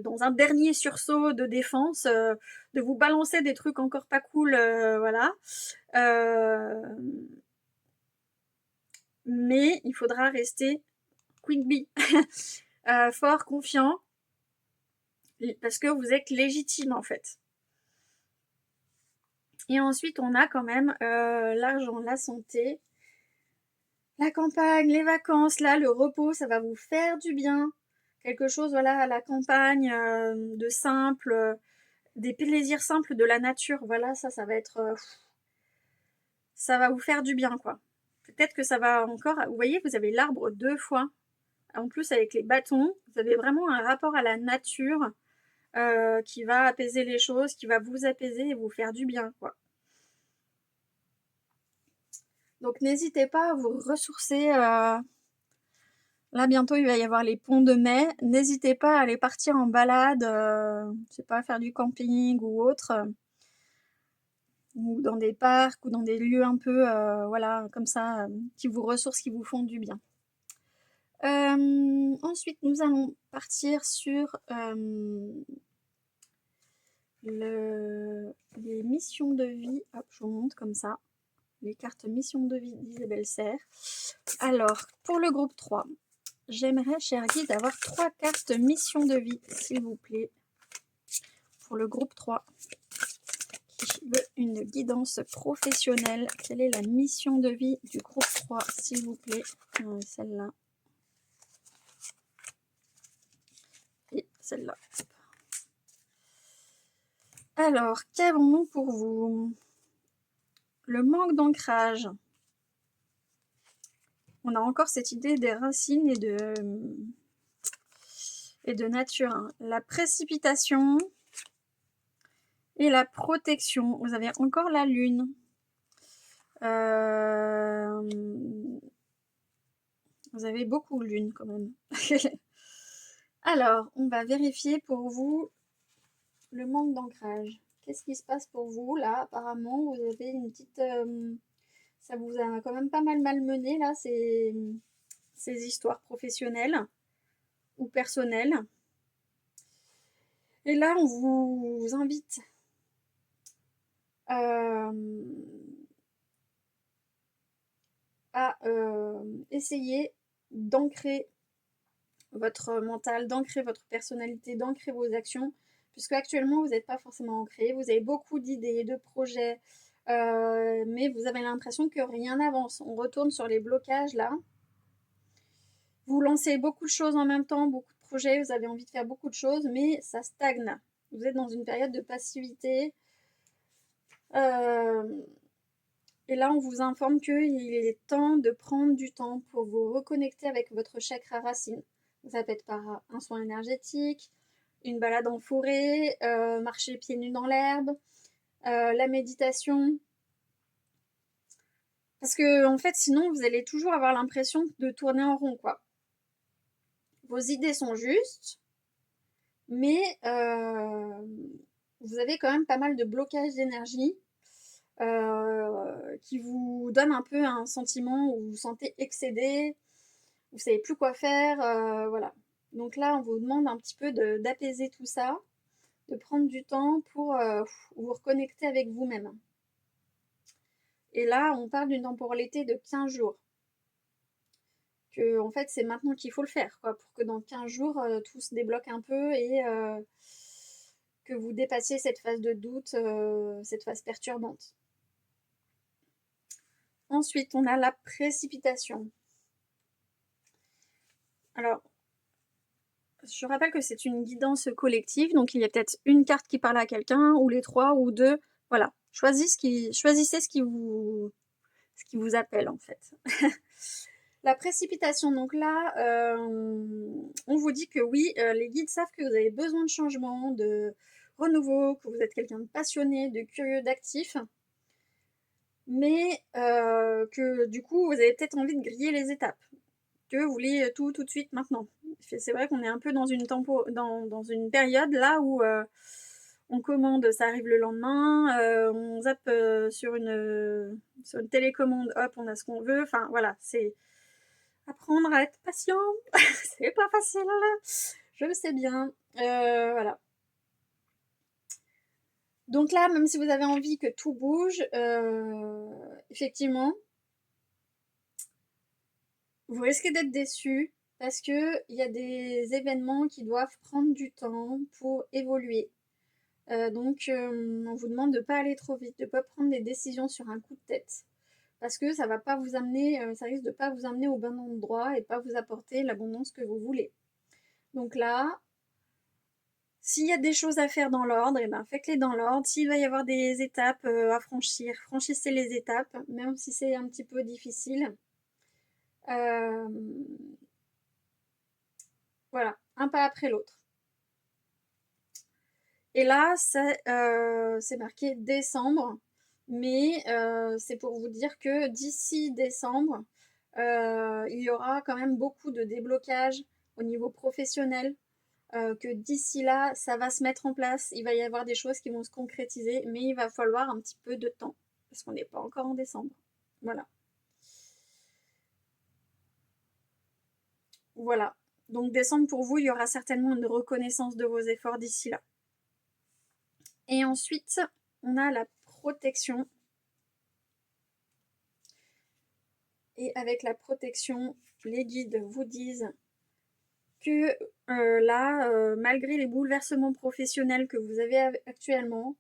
dans un dernier sursaut de défense, de vous balancer des trucs encore pas cool, voilà. Mais il faudra rester quick bee, fort, confiant, parce que vous êtes légitime en fait. Et ensuite, on a quand même l'argent, la santé, la campagne, les vacances, là, le repos, ça va vous faire du bien. Quelque chose, voilà, à la campagne, de simple, des plaisirs simples de la nature. Voilà, ça va être, ça va vous faire du bien, quoi. Peut-être que ça va encore, vous voyez, vous avez l'arbre 2 fois. En plus, avec les bâtons, vous avez vraiment un rapport à la nature qui va apaiser les choses, qui va vous apaiser et vous faire du bien, quoi. Donc n'hésitez pas à vous ressourcer. Là, bientôt, il va y avoir les ponts de mai. N'hésitez pas à aller partir en balade, je sais pas, faire du camping ou autre, ou dans des parcs ou dans des lieux un peu, voilà, comme ça, qui vous ressourcent, qui vous font du bien. Ensuite, nous allons partir sur les missions de vie. Hop, je vous montre comme ça. Les cartes mission de vie d'Isabelle Serre. Alors, pour le groupe 3, j'aimerais, cher guide, avoir 3 cartes mission de vie, s'il vous plaît. Pour le groupe 3, qui veut une guidance professionnelle. Quelle est la mission de vie du groupe 3, s'il vous plaît? Celle-là. Et celle-là. Alors, qu'avons-nous pour vous? Le manque d'ancrage. On a encore cette idée des racines et de nature. Hein. La précipitation et la protection. Vous avez encore la lune. Vous avez beaucoup de lune quand même. Alors, on va vérifier pour vous le manque d'ancrage. Qu'est-ce qui se passe pour vous là? Apparemment, vous avez une petite... ça vous a quand même pas mal malmené là, ces histoires professionnelles ou personnelles. Et là, on vous invite à essayer d'ancrer votre mental, d'ancrer votre personnalité, d'ancrer vos actions, puisque actuellement vous n'êtes pas forcément ancré, vous avez beaucoup d'idées, de projets, mais vous avez l'impression que rien n'avance. On retourne sur les blocages là. Vous lancez beaucoup de choses en même temps, beaucoup de projets, vous avez envie de faire beaucoup de choses, mais ça stagne. Vous êtes dans une période de passivité. Et là, on vous informe qu'il est temps de prendre du temps pour vous reconnecter avec votre chakra racine. Ça peut être par un soin énergétique, une balade en forêt, marcher pieds nus dans l'herbe, la méditation. Parce que, en fait, sinon, vous allez toujours avoir l'impression de tourner en rond, quoi. Vos idées sont justes, mais vous avez quand même pas mal de blocages d'énergie qui vous donnent un peu un sentiment où vous vous sentez excédé, vous savez plus quoi faire, voilà. Donc là, on vous demande un petit peu d'apaiser tout ça, de prendre du temps pour vous reconnecter avec vous-même. Et là, on parle d'une temporalité de 15 jours. Que, en fait, c'est maintenant qu'il faut le faire, quoi, pour que dans 15 jours, tout se débloque un peu et que vous dépassiez cette phase de doute, cette phase perturbante. Ensuite, on a la précipitation. Alors, Je rappelle que c'est une guidance collective, donc il y a peut-être une carte qui parle à quelqu'un, ou les 3 ou 2. Voilà, choisissez ce qui vous appelle, en fait. La précipitation, donc là, on vous dit que oui, les guides savent que vous avez besoin de changement, de renouveau, que vous êtes quelqu'un de passionné, de curieux, d'actif, mais que du coup, vous avez peut-être envie de griller les étapes, que vous voulez tout de suite maintenant. C'est vrai qu'on est un peu dans dans une période là où on commande, ça arrive le lendemain, on zappe sur une télécommande, hop, on a ce qu'on veut. Enfin voilà, c'est apprendre à être patient. C'est pas facile, je le sais bien. Voilà. Donc là, même si vous avez envie que tout bouge, effectivement, vous risquez d'être déçus parce qu'il y a des événements qui doivent prendre du temps pour évoluer. Donc, on vous demande de ne pas aller trop vite, de ne pas prendre des décisions sur un coup de tête. Parce que ça va pas vous amener, ça risque de pas vous amener au bon endroit et pas vous apporter l'abondance que vous voulez. Donc là, s'il y a des choses à faire dans l'ordre, et ben faites-les dans l'ordre. S'il va y avoir des étapes à franchir, franchissez les étapes, même si c'est un petit peu difficile. Voilà, un pas après l'autre. Et là, c'est marqué décembre, mais c'est pour vous dire que d'ici décembre, il y aura quand même beaucoup de déblocages au niveau professionnel, que d'ici là, ça va se mettre en place, il va y avoir des choses qui vont se concrétiser, mais il va falloir un petit peu de temps, parce qu'on n'est pas encore en décembre. Voilà. Voilà. Donc décembre, pour vous, il y aura certainement une reconnaissance de vos efforts d'ici là. Et ensuite, on a la protection. Et avec la protection, les guides vous disent que là, malgré les bouleversements professionnels que vous avez actuellement,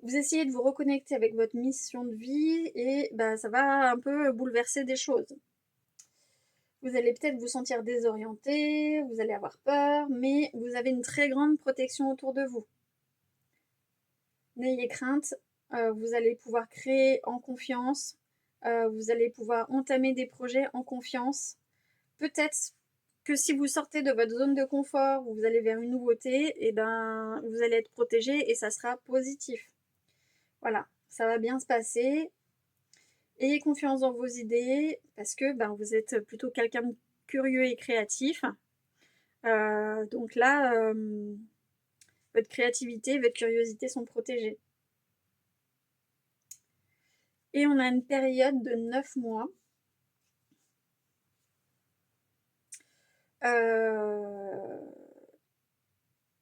vous essayez de vous reconnecter avec votre mission de vie et bah, ça va un peu bouleverser des choses. Vous allez peut-être vous sentir désorienté, vous allez avoir peur, mais vous avez une très grande protection autour de vous. N'ayez crainte, vous allez pouvoir créer en confiance, vous allez pouvoir entamer des projets en confiance. Peut-être que si vous sortez de votre zone de confort, vous allez vers une nouveauté, et ben vous allez être protégé et ça sera positif. Voilà, ça va bien se passer. Ayez confiance dans vos idées parce que ben, vous êtes plutôt quelqu'un de curieux et créatif. Donc là, votre créativité, votre curiosité sont protégées. Et on a une période de 9 mois.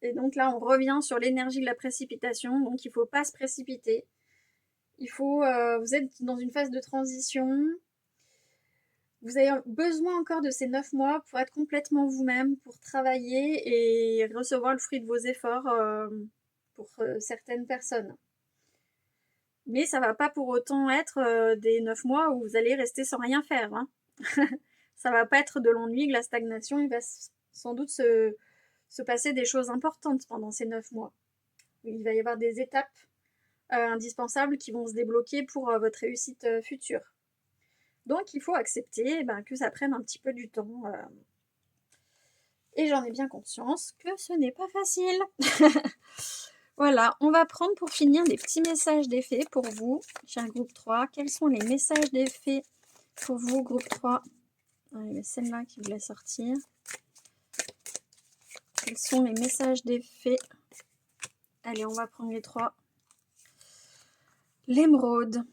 Et donc là, on revient sur l'énergie de la précipitation. Donc il ne faut pas se précipiter. Vous êtes dans une phase de transition. Vous avez besoin encore de ces 9 mois pour être complètement vous-même, pour travailler et recevoir le fruit de vos efforts pour certaines personnes. Mais ça ne va pas pour autant être des 9 mois où vous allez rester sans rien faire. Hein. Ça ne va pas être de l'ennui, de la stagnation. Il va sans doute se passer des choses importantes pendant ces 9 mois. Il va y avoir des étapes indispensables qui vont se débloquer pour votre réussite future. Donc il faut accepter que ça prenne un petit peu du temps. Et j'en ai bien conscience que ce n'est pas facile. Voilà, on va prendre pour finir des petits messages d'effet pour vous, cher groupe 3. Quels sont les messages d'effet pour vous, groupe 3? Il y a celle-là qui voulait sortir. Quels sont les messages d'effet? Allez, on va prendre les 3. L'émeraude.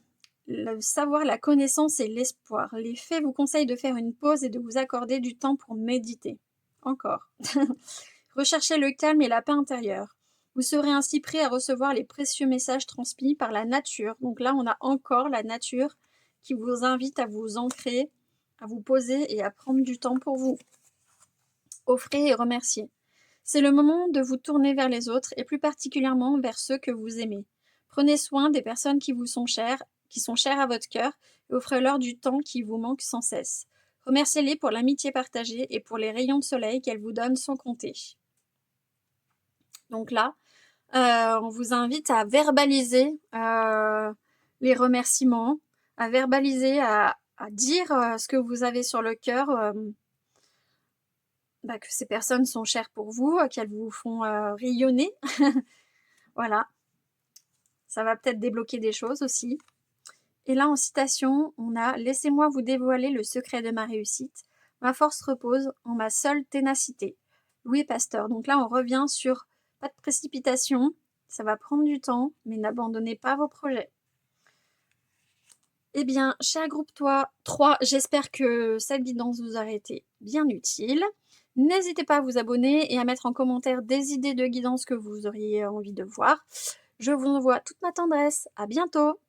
Le savoir, la connaissance et l'espoir. Les faits vous conseillent de faire une pause et de vous accorder du temps pour méditer. Encore. Recherchez le calme et la paix intérieure. Vous serez ainsi prêt à recevoir les précieux messages transmis par la nature. Donc là, on a encore la nature qui vous invite à vous ancrer, à vous poser et à prendre du temps pour vous. Offrez et remerciez. C'est le moment de vous tourner vers les autres et plus particulièrement vers ceux que vous aimez. Prenez soin des personnes qui vous sont chères, qui sont chères à votre cœur, et offrez-leur du temps qui vous manque sans cesse. Remerciez-les pour l'amitié partagée et pour les rayons de soleil qu'elles vous donnent sans compter. Donc là, on vous invite à verbaliser les remerciements, à verbaliser, à dire ce que vous avez sur le cœur, que ces personnes sont chères pour vous, qu'elles vous font rayonner. Voilà, ça va peut-être débloquer des choses aussi. Et là, en citation, on a « Laissez-moi vous dévoiler le secret de ma réussite. Ma force repose en ma seule ténacité. » Louis Pasteur. Donc là, on revient sur pas de précipitation, ça va prendre du temps, mais n'abandonnez pas vos projets. Eh bien, cher groupe 3, j'espère que cette guidance vous aura été bien utile. N'hésitez pas à vous abonner et à mettre en commentaire des idées de guidance que vous auriez envie de voir. Je vous envoie toute ma tendresse. À bientôt!